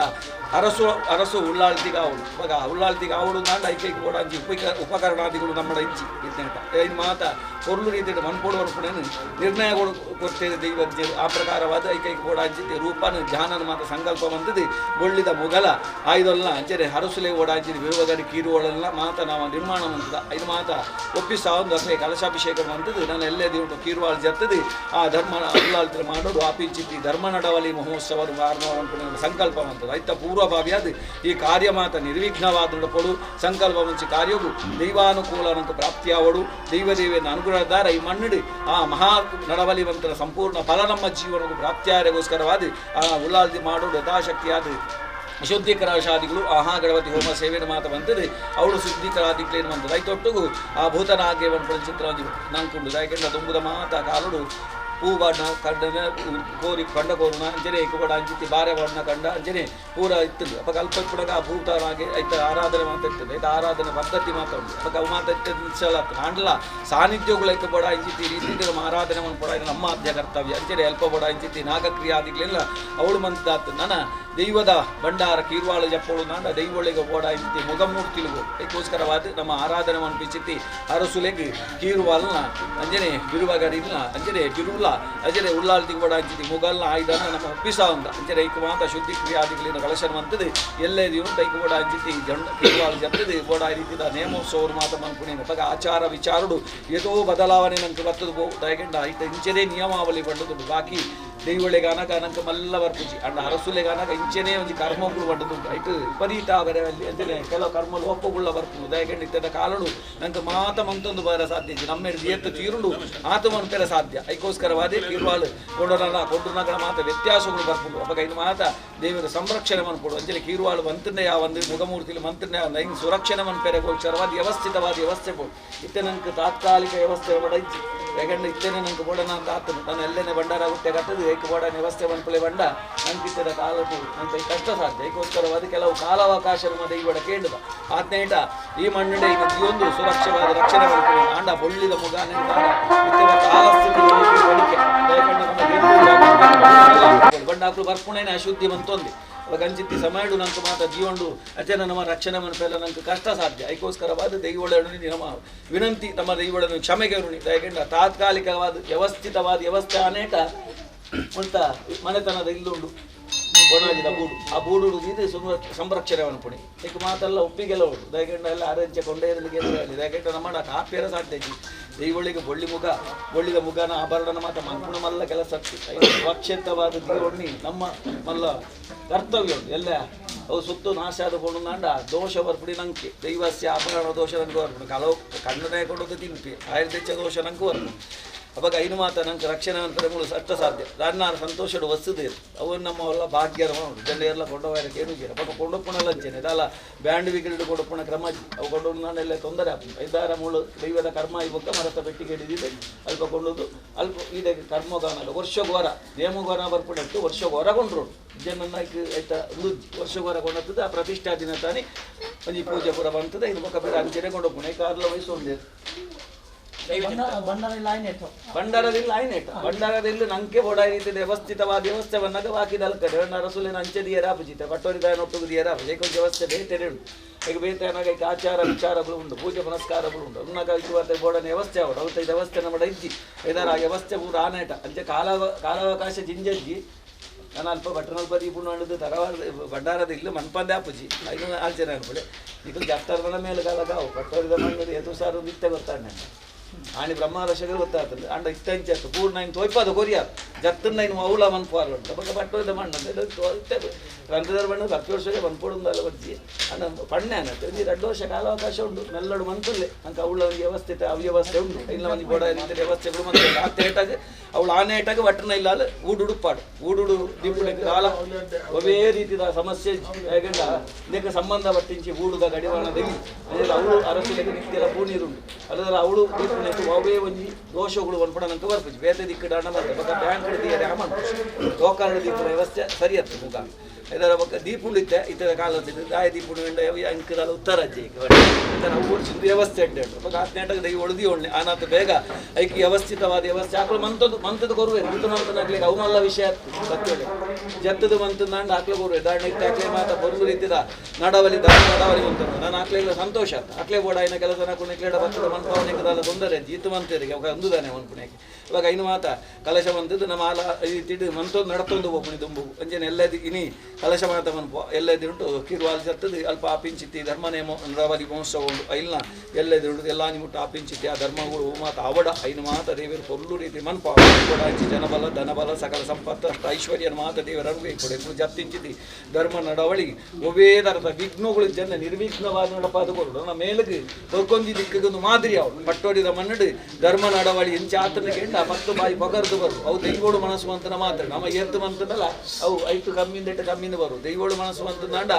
ಅರಸು ಉಳ್ಳಾಳ್ತಿಗೆ ಅವಳು ಇವಾಗ ಉಳ್ಳಾಳ್ತಿಗೆ ಅವಳು ನಾಂಡ ಐಕೈಗೆ ಕೂಡ ಅಂಚಿ ಉಪಕರಣಾದಿಗಳು ನಮ್ಮ ಇಂಚಿ ಇದ್ದೇಂಟ ಇದು ಮಾತ ಕೊರ್ಲು ರೀತಿ ಮನ್ಪೋಡು ಅನ್ಕೊಂಡೇನು ನಿರ್ಣಯ ಕೊಡ್ತೇವೆ ದೈವ ಆ ಪ್ರಕಾರವಾದ ಐಕೈಗೆ ಕೂಡ ಅಂಚಿದ್ದೆ ರೂಪನ ಧ್ಯಾನನ ಮಾತ ಸಂಕಲ್ಪ ಬಂದದ್ದು ಒಳ್ಳಿದ ಮುಗಲ ಆಯ್ದಲ್ಲ ಅಂಚನೆ ಹರಸುಲೆ ಓಡಾಂಚಿನ ವಿರುವಗರಿ ಕೀರುವಳೆಲ್ಲ ಮಾತ ನಾವು ನಿರ್ಮಾಣ ಅಂತದ ಇದು ಮಾತ ಒಪ್ಪಿಸ ಒಂದು ಅಸಲೆ ಕಲಶಾಭಿಷೇಕ ಅಂತದ್ದು ನಾನು ಎಲ್ಲೇ ಉಂಟು ಕೀರುವಾಳು ಜರ್ತದೆ ಆ ಧರ್ಮ ಉಳ್ಳಾಳ್ತಿ ಮಾಡೋದು ಆಪಿಂಚಿತ್ತಿ ಧರ್ಮ ನಡವಳಿ ಮಹೋತ್ಸವದ ಅನ್ಕೊಂಡು ಸಂಕಲ್ಪ ಅಂತದ್ದು ಆಯ್ತಾ ಪೂರ್ವಭಾವಿಯಾದ ಈ ಕಾರ್ಯ ಮಾತ ನಿರ್ವಿಘ್ನವಾದ ಪಡು ಸಂಕಲ್ಪ ಮುಂಚೆ ಕಾರ್ಯವು ದೈವಾನುಕೂಲನಕ್ಕೆ ಪ್ರಾಪ್ತಿಯಾವಡು ದೈವದೇವಿಯನ್ನು ಅನುಗ್ರಹದಾರ ಈ ಮಣ್ಣಿಡಿ ಆ ಮಹಾ ನಡವಳಿವಂತರ ಸಂಪೂರ್ಣ ಫಲ ನಮ್ಮ ಜೀವನಕ್ಕೂ ಪ್ರಾಪ್ತಿಯಾರಿಗೋಸ್ಕರವಾದ ಆ ಉಳ್ಳಾಳ್ತಿ ಮಾಡೋದು ಯಥಾಶಕ್ತಿಯಾದ ಶುದ್ಧೀಕರಾಶಾದಿಗಳು ಗಣಪತಿ ಹೋಮ ಸೇವೆನ ಮಾತ ಬಂತದೆ ಅವಳು ಶುದ್ಧೀಕರಾದಿಗಳೇನು ಬಂತದೆ ಐತೊಟ್ಟಿಗೂ ಆ ಭೂತನಾಗ್ಯವನ್ನು ಚಿತ್ರ ನಂಕುಂಡು ಯಾಕೆಂದ್ರೆ ತುಂಬುದ ಮಾತ ಕಾಲುಡು ಪೂ ಬಣ್ಣ ಕಂಡನ ಕೋರಿ ಕಂಡ ಕೋರುಣ ಅಂಜನೆ ಕುಬಡ ಅಂಜಿತಿ ಬಾರೆ ಬಣ್ಣ ಕಂಡ ಅಂಜನೆ ಪೂರ ಇರ್ತದೆ ಅಪ್ಪ ಅಲ್ಪ ಕೂಡ ಆ ಭೂತನಾಗೆ ಐತ ಆರಾಧನೆ ಮಾತಾಡ್ತದೆ ಐತ ಆರಾಧನೆ ಪದ್ಧತಿ ಮಾತಾಡುದು ಅಪ್ಪ ಅವು ಮಾತಾಡ್ತಲ್ಲ ಕಾಣಲ್ಲ ಸಾನ್ನಿಧ್ಯಗಳು ಐತ ಬಡ ಅಂಜಿತಿ ರೀತಿ ನಮ್ಮ ಆರಾಧನೆ ಮಾಡ್ಕೊಡ ನಮ್ಮ ಆದ್ಯ ಕರ್ತವ್ಯ ಅಂಜನೆ ಅಲ್ಪ ಬಡ ಅಂಜಿತಿ ನಾಗಕ್ರಿಯಾದಿಗಳೆಲ್ಲ ಅವಳು ಮಂತಾತು ನನ್ನ ದೈವದ ಭಂಡಾರ ಕೀರ್ವಾಳ ಜಪ್ಪಳು ನಾಡ ದೈವಳಿಗೆ ಓಡ ಇಂತಿ ಮುಗಮೂರ್ತಿಲಿಗೂ ಅದಕ್ಕೋಸ್ಕರವಾದ ನಮ್ಮ ಆರಾಧನೆ ಮನ್ಪಿಸಿತಿ ಅರಸುಲೆಗೆ ಕೀರುವಾಲ್ನ ಅಂಜನೆ ಬಿರುವಗಡಿಲ್ಲ ಅಂಜನೆ ಬಿರುಲ್ಲ ಅಂಜನೆ ಉಳ್ಳಾಳ್ತಿಗೆ ಓಡ ಅಂಚಿತಿ ಮುಗಲ್ನ ಆಯ್ದನ್ನ ನಮ್ಮ ಒಪ್ಪಿಸ ಅಂತ ಅಂಜನೆ ಐಕ ಮಾತ ಶುದ್ಧಿ ಕ್ರಿಯಾದಿಗಳಿಂದ ಕಳಶನ ಅಂತದೆ ಎಲ್ಲೇ ದಿನ ಐಕ ಓಡ ಅಂಚಿತಿ ಜಂಡ ಕೀರುವಾಳ ಜಪ್ಪದೆ ಓಡ ರೀತಿದ ನೇಮೋತ್ಸವರು ಮಾತ ಮನ್ಪುಣೇನು ಪಗ ಆಚಾರ ವಿಚಾರಡು ಏತೋ ಬದಲಾವಣೆ ನಂಗೆ ಬರ್ತದ ಬೋ ದಯಗಂಡ ಐತ ಇಂಚನೇ ನಿಯಮಾವಳಿ ಬಂಡದು ಬಾಕಿ ದೈವಳಿಗಾನಕ ಅನಂಕ ಮಲ್ಲ ಬರ್ಪುಜಿ ಅಂಡ ಅರಸುಲೆಗಾನಕ ಇಂಚೆನೇ ಒಂದು ಕರ್ಮಗಳು ಬಂಡದು ಐಟು ವಿಪರೀತ ಬರೆ ಅಲ್ಲಿ ಅಂದರೆ ಕೆಲವು ಕರ್ಮ ಲೋಪಗುಳ್ಳ ಬರ್ಪುದು ದಯಗಂಡ ಇತ್ತದ ಕಾಲಡು ನಂಗೆ ಮಾತ ಮಂತೊಂದು ಬರ ಸಾಧ್ಯ ನಮ್ಮ ಏತು ತೀರುಂಡು ಆತ ಮಂತರ ಸಾಧ್ಯ ಐಕೋಸ್ಕರವಾದೇ ಕೀರ್ವಾಳು ಕೊಂಡನಗಳ ಮಾತ ವ್ಯತ್ಯಾಸಗಳು ಬರ್ಪುಡು ಅವಾಗ ಇದು ಮಾತ ದೇವರ ಸಂರಕ್ಷಣೆ ಮನ್ಪುಡು ಅಂಜಲಿ ಕೀರ್ವಾಳು ಮಂತ್ರನೇ ಒಂದು ಮುಗಮೂರ್ತಿಲಿ ಮಂತ್ರನೇ ಹಿಂಗೆ ಸುರಕ್ಷಣೆ ಮನ್ಪೆರೆ ಗೋಚರವಾದ ವ್ಯವಸ್ಥಿತವಾದ ವ್ಯವಸ್ಥೆ ಬೋದು ಇತ್ತೆ ನಂಗೆ ತಾತ್ಕಾಲಿಕ ವ್ಯವಸ್ಥೆ ಬಡೈತಿ ಯಾಕಂದ್ರೆ ಇತ್ತೇನೆ ನಂಗೆ ಬೋಡನ ಅಂತ ಆತನು ನಾನು ಎಲ್ಲೇನೆ ಬಂಡಾರ ಆಗುತ್ತೆ ಕಟ್ಟದು ಏಕೆ ಬೋಡನ ವ್ಯವಸ್ಥೆ ಮನ್ಪಲೆ ಬಂಡ ನಂಗಿತ್ತದ ಕಾಲಕ್ಕೂ ನಂಗೆ ಕಷ್ಟ ಸಾಧ್ಯ ಏಕೋಸ್ಕರವಾದ ಕೆಲವು ಕಾಲಾವಕಾಶ ದೈವಡ ಕೇಳಿದ ಆತ್ನೇಟ ಈ ಮಣ್ಣಿನ ಈಗ ಒಂದು ಸುರಕ್ಷವಾದ ರಕ್ಷಣೆ ಮಾಡ್ತೀವಿ ಆಂಡ ಬೊಳ್ಳಿದ ಮುಗಾನೆ ಬಂಡಾಕ್ಳು ಬರ್ಪುಣೇನೆ ಅಶುದ್ಧಿ ಬಂತೊಂದಿ ಅವಾಗ ಅಂಚಿತ್ತಿ ಸಮಯಡು ನಂಗೆ ಮಾತ್ರ ಜೀವಂಡು ಅಚನ ನಮ್ಮ ರಕ್ಷಣೆ ಮನಪೆಲ್ಲ ನಂಗೆ ಕಷ್ಟ ಸಾಧ್ಯ ಐಕೋಸ್ಕರವಾದ ದೈವಳನು ನಮ್ಮ ವಿನಂತಿ ನಮ್ಮ ದೈವಳನ್ನು ಕ್ಷಮೆಗೆ ಋಣಿ ಯಾಕೆಂದ್ರೆ ತಾತ್ಕಾಲಿಕವಾದ ವ್ಯವಸ್ಥಿತವಾದ ವ್ಯವಸ್ಥೆ ಅನೇಕ ಅಂತ ಮನೆತನದ ಇಲ್ಲುಂಡು ಕೊನಾಜಿದ ಬೂಡು ಆ ಬೂಡು ಇದು ಸಂರಕ್ಷಣೆ ಅನ್ಪುಣಿ ಈಗ ಮಾತೆಲ್ಲ ಒಪ್ಪಿಗೆಲ್ಲ ಉಂಟು ದಯಗಂಡ ಎಲ್ಲ ಅರೆಂಚೆ ಕೊಂಡೇ ಇರಲಿಕ್ಕೆ ದಯಗಂಡ ನಮ್ಮ ಕಾಪ್ಯರ ಸಾಧ್ಯ ದೈವಳಿಗೆ ಬೊಳ್ಳಿದ ಮುಖನ ಆಭರಣನ ಮಾತ ಮನ್ಪುಣ ಮಲ್ಲ ಕೆಲಸ ಸ್ವಚ್ಛತವಾದ ದೀವಣ್ಣಿ ನಮ್ಮ ಮಲ್ಲ ಕರ್ತವ್ಯ ಉಂಟು ಎಲ್ಲ ಅವು ಸುತ್ತು ನಾಶ ಆದಕೊಂಡು ನಾಂಡ ದೋಷ ಬರ್ಪುಡಿ ನಂಗೆ ದೈವಸ್ಯ ಆಭರಣ ದೋಷ ನಂಗೆ ಬರ್ಪುಡು ಕಲವು ಕಣ್ಣನೇ ಕೊಡೋದು ತಿಂಪಿ ಆಯುರ್ದೇಶ ದೋಷ ನಂಗೆ ಬರ್ಪುಡು ಅವಾಗ ಐನು ಮಾತ ನಂಗೆ ರಕ್ಷಣೆ ಅಂತಾರೆ ಮೂಲ ಅಷ್ಟ ಸಾಧ್ಯ ರಾಜ್ನಾರ ಸಂತೋಷಡು ವಸ್ತುದೇ ಅವನು ನಮ್ಮ ಎಲ್ಲ ಭಾಗ್ಯರ ಮಾಡೋದು ಜನ ಎಲ್ಲ ಕೊಂಡೋಗಾರಕ್ಕೆ ಏನು ಜೀರ ಅವಾಗ ಕೊಂಡೊಪ್ಪುಣಲ್ಲ ಅಂಚೇನೆ ಅದಲ್ಲ ಬ್ಯಾಂಡ್ ವಿಕೆಟ್ ಕೊಡಪ್ಪುಣ ಕ್ರಮ ಅವು ಕೊಂಡೋದು ನಾನೆಲ್ಲ ತೊಂದರೆ ಆಗ್ತದೆ ಐದಾರ ಮೂಳು ದೈವದ ಕರ್ಮ ಇವಾಗ ಮರತ ಪೆಟ್ಟಿಗೆ ಹಿಡಿದಿದೆ ಅಲ್ಪ ಕೊಂಡೋದು ಅಲ್ಪ ಇದಕ್ಕೆ ಕರ್ಮಗಾನ ವರ್ಷಗೋರ ನೇಮಗೋರ ಬರ್ಪುಣಟ್ಟು ವರ್ಷಗೋರ ಕೊಂಡ್ರು ಜನನ್ನ ಆಯ್ತಾ ಒಂದು ವರ್ಷಗೋರ ಕೊಂಡತ್ತದ ಆ ಪ್ರತಿಷ್ಠಾ ದಿನ ತಾನೇ ಒಂಜಿ ಪೂಜೆ ಪುರ ಬಂತದೆ ಇದು ಮುಖ ಬೇರೆ ಅಂಚೆನೆ ಕೊಂಡೊಪ್ಪುಣ ಕಾರ್ಲ ವಯಸ್ಸು ಒಂದೇ ಭಂಡಾರದಿಲ್ಲ ಆಯ್ನೇಟ ಭಂಡಾರದಿಲ್ಲ ನಂಗೆ ಬೋಡ ರೀತಿ ವ್ಯವಸ್ಥಿತವಾದ ವ್ಯವಸ್ಥೆ ಬಂದಾಗ ಬಾಕಿದಲ್ಕಡೆ ರಸುಲಿನ ಅಂಚೆದಿಯರ ಪೂಜಿತ ಬಟ್ಟೋರಿದಾಯ ನೊಟ್ಟುಗುದಿಯರ ಏಕ ವ್ಯವಸ್ಥೆ ಬೇಟೆರೆ ಉಂಟು ಈಗ ಬೇಟೆನಾಗ ಈಗ ಆಚಾರ ವಿಚಾರಗಳು ಉಂಟು ಪೂಜೆ ಪುನಸ್ಕಾರಗಳು ಉಂಟು ಉನ್ನಾಗ ಇದು ಬೋಡನ ವ್ಯವಸ್ಥೆ ಅವರು ಅವತ್ತು ವ್ಯವಸ್ಥೆ ನಮ್ಮ ಇಜ್ಜಿ ಇದರ ವ್ಯವಸ್ಥೆ ಪೂರ ಆನೇಟ ಅಂಚೆ ಕಾಲಾವಕಾಶ ಜಿಂಜಜ್ಜಿ ನಾನು ಅಲ್ಪ ಬಟ್ಟನಲ್ಪ ದೀಪುಣ್ಣು ತರವಾದ ಭಂಡಾರದ ಇಲ್ಲು ಮನ್ಪಂದೆ ಆಪುಜಿ ಐದು ಆಚರಣೆ ಅನ್ಕೊಳ್ಳಿ ಇದು ಜತ್ತರದ ಮೇಲೆ ಕಾಲಗಾವು ಬಟ್ಟೋರಿದ ಮಣ್ಣು ಎದು ಸಾರು ನಿತ್ಯ ಗೊತ್ತಾಂಡ ಆಣಿ ಬ್ರಹ್ಮರಶಗಳು ಗೊತ್ತಾಗ್ತದೆ ಅಂಡ ಇಷ್ಟಂಚು ಪೂರ್ಣ ಇನ್ನು ತೋಯ್ಪದ ಕೊರಿಯಾರು ಜತ್ತನ್ನ ಇನ್ನು ಅವಳ ಮನ್ಪಾರು ಉಂಟು ಅವಾಗ ಬಟ್ಟೋದ ಮಣ್ಣು ರಂಧ್ರದ ಬಣ್ಣ 10 ವರ್ಷಕ್ಕೆ ಮನ್ಪೊಡೊಂದಲ್ಲ ಬರ್ತಿ ಅಣ್ಣ ಪಣ್ಣೆ ಅನ್ನತ್ತೆ ಒಂದು 2 ವರ್ಷ ಕಾಲಾವಕಾಶ ಉಂಟು ಮೆಲ್ಲಡು ಮನ್ಪುಲ್ಲೆ ಅಂಕ ಅವಳ ಒಂದು ವ್ಯವಸ್ಥಿತ ಅವ್ಯವಸ್ಥೆ ಉಂಟು ಇಲ್ಲ ಒಂದು ಬೋಡ ರೀತಿಯ ವ್ಯವಸ್ಥೆಗಳು ಮತ್ತೆ ಆ ತೇಟಾಗ ಅವಳು ಆನೇಟಾಗ ಬಟ್ಟನ ಇಲ್ಲ ಊಡುಡುಪಾಡು ಊಡುಡು ದೀಪುಳಿಗೆ ಕಾಲ ಒವೇ ರೀತಿಯ ಸಮಸ್ಯೆ ಹೇಗಂಡ ಇದಕ್ಕೆ ಸಂಬಂಧ ಪಟ್ಟಿಂಚಿ ಊಡುದ ಗಡಿವಾಣದಲ್ಲಿ ಅವಳು ಅರಸಿಗೆ ನಿತ್ಯದ ಪೂರ್ಣೀರುಂಟು ಅಲ್ಲದ್ರೆ ಅವಳು ಮಲ್ಪನೆ ಅವೇ ಒಂಜಿ ದೋಷಗಳು ಅನ್ಪಡ ನಂಗೆ ಬರ್ಪುಜಿ ಬೇತೆ ದಿಕ್ಕಡ ಹಣ ಬಂದೆ ಬಕ್ಕ ಬ್ಯಾಂಕ್ ಹಿಡಿದಿದ್ದಾರೆ ಅಮನ್ ಲೋಕಾಲ್ ದೀಪದ ವ್ಯವಸ್ಥೆ ಸರಿ ಹತ್ತು ಮುಗ ಇದರ ಬಕ್ಕ ದೀಪುಳು ಇತ್ತೆ ಇತರ ಕಾಲದ ದಾಯ ದೀಪುಳು ಅಂಕದ ಉತ್ತರ ಅಜ್ಜಿ ಊರು ಚಿಂದ ವ್ಯವಸ್ಥೆ ಉಂಟು ಬಕ್ಕ 18 ದೈ ಒಳದಿ ಒಳ್ಳೆ ಆನಾತ ಬೇಗ ಐಕಿ ವ್ಯವಸ್ಥಿತವಾದ ವ್ಯವಸ್ಥೆ ಹಾಕಲು ಮಂತದ ಕೊರುವೆ ಋತುಮಂತನಾಗ್ಲಿಕ್ಕೆ ಅವನಲ್ಲ ವಿಷಯ ಸತ್ಯಳೆ ಜತ್ತದ ಮಂತಂದಾಂಡು ಹಾಕ್ಲೆ ಕೊರುವೆ ದಾಂಡ ಇಟ್ಟು ಹಾಕ್ಲೆ ಮಾತ ಬರುದು ರೀತಿದ ನಡವಲಿ ನಡವಲಿ ಅಂತ ನಾನು ಹಾಕ್ಲಿಲ್ಲ ಸಂತೋಷ ಹಾಕ್ಲೆ ಬೋಡ ಇನ್ನ ಕೆಲಸ ಹಾಕೊಂಡು ಕ್ಲೇಡ ಬರ್ತದ ಮನ್ಪವನಿಗೆ ತೊಂದರೆ ಜೀತು ಮಂತರಿಗೆ ಅವಾಗ ಅಂದುದಾನೆ ಮನ್ಪುಣಕ್ಕೆ ಇವಾಗ ಇನ್ನು ಮಾತ ಕಲಶ ಬಂದದ್ದು ನಮ್ಮ ಆಲ ತಿಡು ಮಂತೊಂದು ನಡತೊಂದು ಹೋಗ್ಬಿಡಿ ತುಂಬು ಅಂಜನೆ ಎಲ್ಲದಿ ಇನಿ ಕಲಶ ಮಾತ ಮನ್ಪು ಎಲ್ಲದಿ ಉಂಟು ಕಿರುವಾಲ್ ಜತ್ತದು ಅಲ್ಪ ಆಪಿಂಚಿತ್ತಿ ಧರ್ಮನೇಮೋ ನಡವಲಿ ಮಹೋತ್ಸವ ಉಂಟು ಐಲ್ನ ಎಲ್ಲದಿ ಉಂಟು ಎಲ್ಲ ನಿಮುಟ್ಟು ಆಪಿಂಚಿತ್ತಿ ಆ ಧರ್ಮಗಳು ಮಾತ ಅವಡ ಐನು ಮಾತ ದೇವರು ಕೊಲ್ಲು ರೀತಿ ಮನ್ಪ ಹಂಚಿ ಜನಬಲ ಧನಬಲ ಸಕಲ ಸಂಪತ್ತು ಐಶ್ವರ್ಯನ ಮಾತ ದೇವರ ಅನುಭವ ಕೊಡು ಜತ್ತಿಂಚಿತಿ ಧರ್ಮ ನಡವಳಿ ಒವೇ ಥರದ ವಿಘ್ನಗಳು ಜನ ನಿರ್ವಿಘ್ನವಾದ ನಡಪಾದ ಕೊಡು ನಮ್ಮ ಮೇಲಕ್ಕೆ ತೊಗೊಂದಿ ದಿಕ್ಕಗೊಂದು ಮಾದರಿ ಅವಳು ಪಟ್ಟೋಡಿದ ಮನ್ನಡು ಧರ್ಮ ನಡವಳಿ ಎಂಚ ಆತನ ಕೆಂಡ 10 ಬಾಯಿ ಪಗರ್ದು ಬರು ಅವು ದೈವೋಡು ಮನಸ್ಸು ಅಂತನ ಮಾತ್ರ ನಮ್ಮ ಎತ್ತು ಮಂತನಲ್ಲ ಅವು ಐಟು ಕಮ್ಮಿಂದ ಇಟ್ಟು ಕಮ್ಮಿಂದ ಬರು ದೈವೋಡು ಮನಸ್ಸು ಅಂತಂದ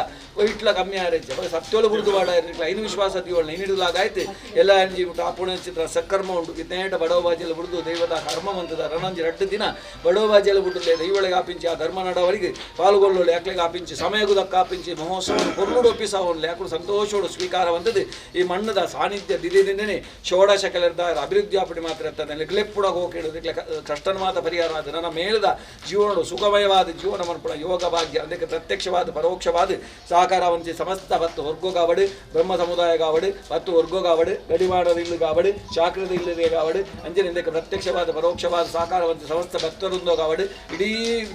ಇಟ್ಲ ಕಮ್ಮಿ ಆರೈತೆ ಸತ್ಯೋಳು ಬಿಡುದು ಬಾಡ ಇರಲಿಲ್ಲ ಐನು ವಿಶ್ವಾಸ ತೀವಳು ಇನಿಡುಲಾಗಾಯ್ತು ಎಲ್ಲ ಅಂಜಿ ಟಾಪುಣ ಚಿತ್ರ ಸಕ್ಕರ್ಮ ಉಂಟು ಕಿತ್ತೇಟ ಬಡವ ಬಾಜಿಯಲ್ಲಿ ಬಿಡುದು ದೈವದ ಕರ್ಮ ಮಂತದ ರಣಂಜಿ 2 ದಿನ ಬಡವ ಬಾಜಿಯಲ್ಲಿ ಬಿಡುತ್ತೆ ದೈವಳಿಗೆ ಆಪಿಂಚಿ ಆ ಧರ್ಮ ನಡವಳಿಗೆ ಪಾಲ್ಗೊಳ್ಳೋಳು ಯಾಕ್ಲಿಗೆ ಆಪಿಂಚಿ ಸಮಯಗೂ ದಕ್ಕ ಆಪಿಂಚಿ ಮಹೋತ್ಸವ ಕೊರ್ಲುಡು ಒಪ್ಪಿಸವನು ಯಾಕಡು ಸಂತೋಷೋಡು ಸ್ವೀಕಾರವಂತದ್ದು ಈ ಮಣ್ಣದ ಸಾನ್ನಿಧ್ಯ ದಿನೇ ಷೋಡಶ ಕಲರ್ದಾರ ಅಭಿವೃದ್ಧಿ ಆಪಡಿ ಮಾತ್ರ ಇರ್ತದೆ ಲೆಪ್ಪುಡ ಹೋಗಿಡೋದಕ್ಕೆ ಕಷ್ಟನ ಮಾತ ಪರಿಹಾರ ಆದ ನನ್ನ ಮೇಲದ ಜೀವನಡು ಸುಖಮಯವಾದ ಜೀವನ ಮನ್ಪುಣ ಯೋಗ ಭಾಗ್ಯ ಅದಕ್ಕೆ ಪ್ರತ್ಯಕ್ಷವಾದ ಪರೋಕ್ಷವಾದ ಸಹಕಾರವಂತಿ ಸಮಸ್ತ ಬತ್ತು ಹೊರ್ಗೋಗಾವಡು ಬ್ರಹ್ಮ ಸಮುದಾಯಗಾವಡು ಬತ್ತು ಹೊರ್ಗೋಗಾವಡು ಗಡಿಮಾಡದ ಇಲ್ಲುಗಾವಡು ಶಾಕ್ರದ ಇಲ್ಲುಗಾವಡು ಅಂಜನೆ ಇದಕ್ಕೆ ಪ್ರತ್ಯಕ್ಷವಾದ ಪರೋಕ್ಷವಾದ ಸಹಕಾರವಂತಿ ಸಮಸ್ತ ಭಕ್ತರೊಂದೋಗಾವಡು ಇಡೀ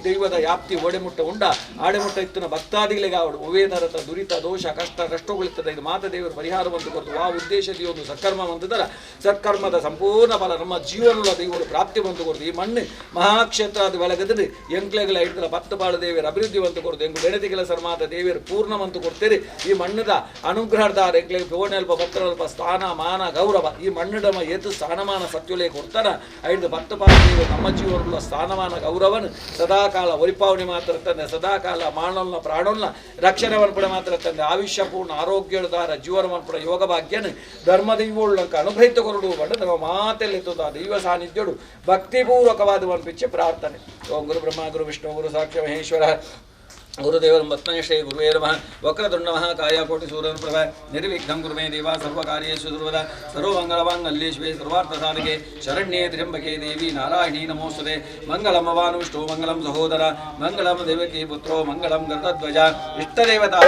ದೈವದ ವ್ಯಾಪ್ತಿ ಓಡೆಮುಟ್ಟ ಉಂಡ ಆಡೆಮುಟ್ಟ ಇತ್ತಿನ ಭಕ್ತಾದಿಗಳಿಗಾವಡು ಉವೇದರತ ದುರಿತ ದೋಷ ಕಷ್ಟ ಕಷ್ಟಗಳಿರ್ತದೆ ಇದು ಮಾತ ದೇವರು ಪರಿಹಾರವಂತ ಕೊಡ್ತು ಆ ಉದ್ದೇಶದ ಒಂದು ಸತ್ಕರ್ಮ ಅಂತಂದ್ರೆ ಸತ್ಕರ್ಮದ ಸಂಪೂರ್ಣ ಫಲ ನಮ್ಮ ಜೀವನದ ದೈವರು ಪ್ರಾಪ್ತಿ ಬಂತು ಕೊಡ್ದು ಈ ಮಣ್ಣು ಮಹಾಕ್ಷೇತ್ರ ಅದು ಬೆಳಗದ್ರೆ ಎಂಕ್ಲೆಗಳ ಹಿಡಿದ್ರೆ 10 ಬಾಳು ದೇವಿಯರ ಅಭಿವೃದ್ಧಿ ಬಂತು ಕೊಡ್ದು ಎಂಗು ಬೆಣತಿ ಕೆಲಸ ಮಾತ ದೇವಿಯರು ಪೂರ್ಣವಂತು ಕೊಡ್ತೀರಿ ಈ ಮಣ್ಣದ ಅನುಗ್ರಹದಾರ ಎಂಕ್ಲೆಗೆ ಪೋಣೆಲ್ಪ ಭಕ್ತರಲ್ಪ ಸ್ಥಾನ ಮಾನ ಗೌರವ ಈ ಮಣ್ಣಡಮ ಏತು ಸ್ಥಾನಮಾನ ಸತ್ಯುಲೇ ಕೊಡ್ತಾರ ಐದು 10 ಬಾಳು ದೇವರು ನಮ್ಮ ಜೀವನದ ಸ್ಥಾನಮಾನ ಗೌರವನು ಸದಾಕಾಲ ಒರಿಪಾವಣೆ ಮಾತ್ರ ತಂದೆ ಸದಾಕಾಲ ಮಾನವನ ಪ್ರಾಣವನ್ನ ರಕ್ಷಣೆ ಮನ್ಪುಡ ಮಾತ್ರ ತಂದೆ ಆಯುಷ್ಯಪೂರ್ಣ ಆರೋಗ್ಯದಾರ ಜೀವನ ಮನ್ಪುಡ ಯೋಗ ಭಾಗ್ಯನು ಧರ್ಮ ದೈವೋಳ್ಳಂಕ ಅನುಭವಿತ ಕೊರಡು ಬಡ ನಮ್ಮ ಮಾತೆಲ್ಲೆತ್ತದ ದೈವ ಸಾನ್ನಿಧ್ಯೋಡು ಭಕ್ತಿಪೂರ್ವಕವಾದ ಒಂದು ಪಿಚ್ಚೆ ಪ್ರಾರ್ಥನೆ ಓಂ ಗುರು ಬ್ರಹ್ಮ ಗುರು ವಿಷ್ಣು ಗುರು ಸಾಕ್ಷಿ ಮಹೇಶ್ವರ ಗುರುದೇವರ ಪತ್ನಶ್ರೀ ಗುರುವೇ ನಮಃ ವಕ್ರತುಂಡ ಮಹಾಕಾಯ ಕೋಟಿ ಸೂರ್ಯಪ್ರಭ ನಿರ್ವಿಘ್ನಂ ಗುರು ಮೇ ದೇವ ಸರ್ವಕಾರ್ಯೇಷು ಸರ್ವದಾ ಸರ್ವಮಂಗಳಮಾಂಗಲ್ಯೇ ಶಿವೆ ಸರ್ವಾರ್ಥ ಸಾಧಕೆ ಶರಣ್ಯೇ ತ್ರ್ಯಂಬಕೆ ದೇವಿ ನಾರಾಯಣೀ ನಮೋಸ್ತುತೆ ಮಂಗಳಂ ಭವಾನ್ ವಿಷ್ಣು ಮಂಗಳಂ ಸಹೋದರ ಮಂಗಳಂ ದೇವಕೀ ಪುತ್ರೋ ಮಂಗಳಂ ಗರುಡಧ್ವಜ ಇಷ್ಟದೇವತಾ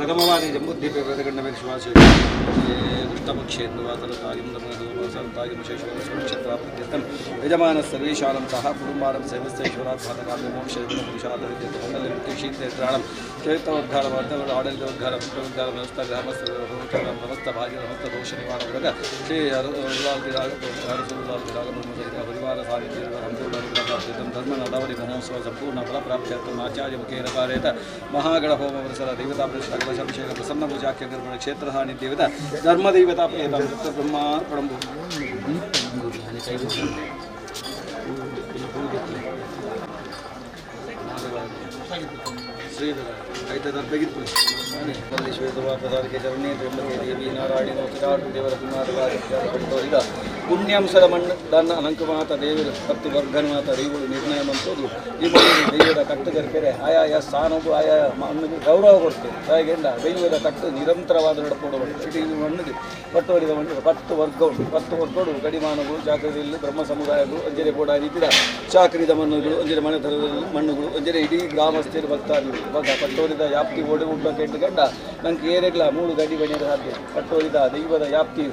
ಪ್ರಥಮವಾದಿ ಜಂಬುದ್ವೀಪೆ ಪ್ರತಿಗಂಡವೇ ಶ್ವಾಸ ದುಷ್ಟಪಕ್ಷೇಂದ್ರವಾತರತಾಯಿಂ ನಮಃತಾಯಿಂ ಶೇಷವರ ಸುನಕ್ಷತ್ರಾಪ್ತಿತ್ಯರ್ಥಂ ಯಜಮಾನ ಸರ್ವೇಶಾಲಂ ಸಹ ಕುಟುಂಬಾರಂ ಸೇವಸ್ಥೇಶ್ವರಾತ್ಮಕಾಮ್ಯ ಮೋಕ್ಷೇಂದ್ರಶೀತೇತ್ರಾಣಂ ಚರಿತ್ರೋದ್ಧಾರ ಆಡಳಿತೋದ್ಧಾರ ಪುತ್ರೋದ್ಧಾರ ವ್ಯವಸ್ಥಾ ಗ್ರಾಮಸ್ಥ ಭಾಗ್ಯ ಸಮಸ್ತ ದೋಷ ನಿವಾರಣ ವರ್ಗ ಶ್ರೀ ಪರಿವಾರ ಸಾಹಿತ್ಯ ಧರ್ಮ ನಡವಳಿ ಮಹೋತ್ಸವ ಸಂಪೂರ್ಣ ಫಲಪ್ರಾಪ್ತ್ಯರ್ಥಂ ಆಚಾರ್ಯ ಮುಖೇನ ಕಾರ್ಯತ ಮಹಾಗಣ ಹೋಮ ಪರಿಸರ ದೇವತಾ ಪ್ರತಿಷ್ಠಾ ಕಲಶಾಭಿಷೇಕ ಪ್ರಸನ್ನ ಪೂಜಾಖ್ಯ ನಿರ್ಮಾಣ ಕ್ಷೇತ್ರ ಹಾನಿ ದೇವತಾ ಧರ್ಮ ದೇವತಾ ಪ್ರೇತ ಬ್ರಹ್ಮಾರ್ಪಣಂ ಶ್ರೀಧರ ಐತದರ್ಪಗಿತ್ತು ಶ್ವೇತವಾಪಸಾರಿಗೆ ಚರಣೆ ತ್ರ್ಯಂಬಕೆ ದೇವಿ ನಾರಾಯಣ ದೇವರ ಪುಣ್ಯಾರ್ಗ ಪುಣ್ಯಾಂಶದ ಮಣ್ಣು ತನ್ನ ಅನಂಕಮಾತ ದೇವರು ಹತ್ತು ವರ್ಗನ್ಮಾತ ದೇವರು ನಿರ್ಣಯ ಮಂತೋದು ಈ ಮಣ್ಣಿಗೆ ದೈವದ ಕಟ್ಟುಗರ ಕೆರೆ ಆಯಾಯ ಸ್ಥಾನವು ಆಯಾ ಮಣ್ಣಿಗೆ ಗೌರವ ಕೊಡ್ತೇವೆ ಹಾಗೆಲ್ಲ ದೈವದ ಕಟ್ಟು ನಿರಂತರವಾದ ನಡ್ಕೊಡುವಂತೆ ಇಡೀ ಮಣ್ಣಿಗೆ ಪಟ್ಟುವರಿದ ಮಣ್ಣಿಗೆ 10 ವರ್ಗ ಉಂಟು 10 ವರ್ಗಗಳು ಗಡಿಮಾನಗಳು ಚಾಕರಿಯಲ್ಲಿ ಬ್ರಹ್ಮ ಸಮುದಾಯಗಳು ಅಂಜರೆ ಕೂಡ ರೀತಿಯ ಚಾಕರಿದ ಮಣ್ಣುಗಳು ಅಂಜರೆ ಮನೆತನದ ಮಣ್ಣುಗಳು ಅಂಜರೆ ಇಡೀ ಗ್ರಾಮಸ್ಥರು ಭಕ್ತಾದಿಗಳು ಇವಾಗ ಪಟ್ಟೋರಿದ ವ್ಯಾಪ್ತಿ ಓಡೆ ಉಂಟ ಕೆಂಡು ಗಂಡ ನಂಗೆ ಏರೆಗ್ಲ 3 ಗಡಿ ಬಣಿಯದ ಸಾಧ್ಯ ಪಟ್ಟೋರಿದ ದೈವದ ವ್ಯಾಪ್ತಿ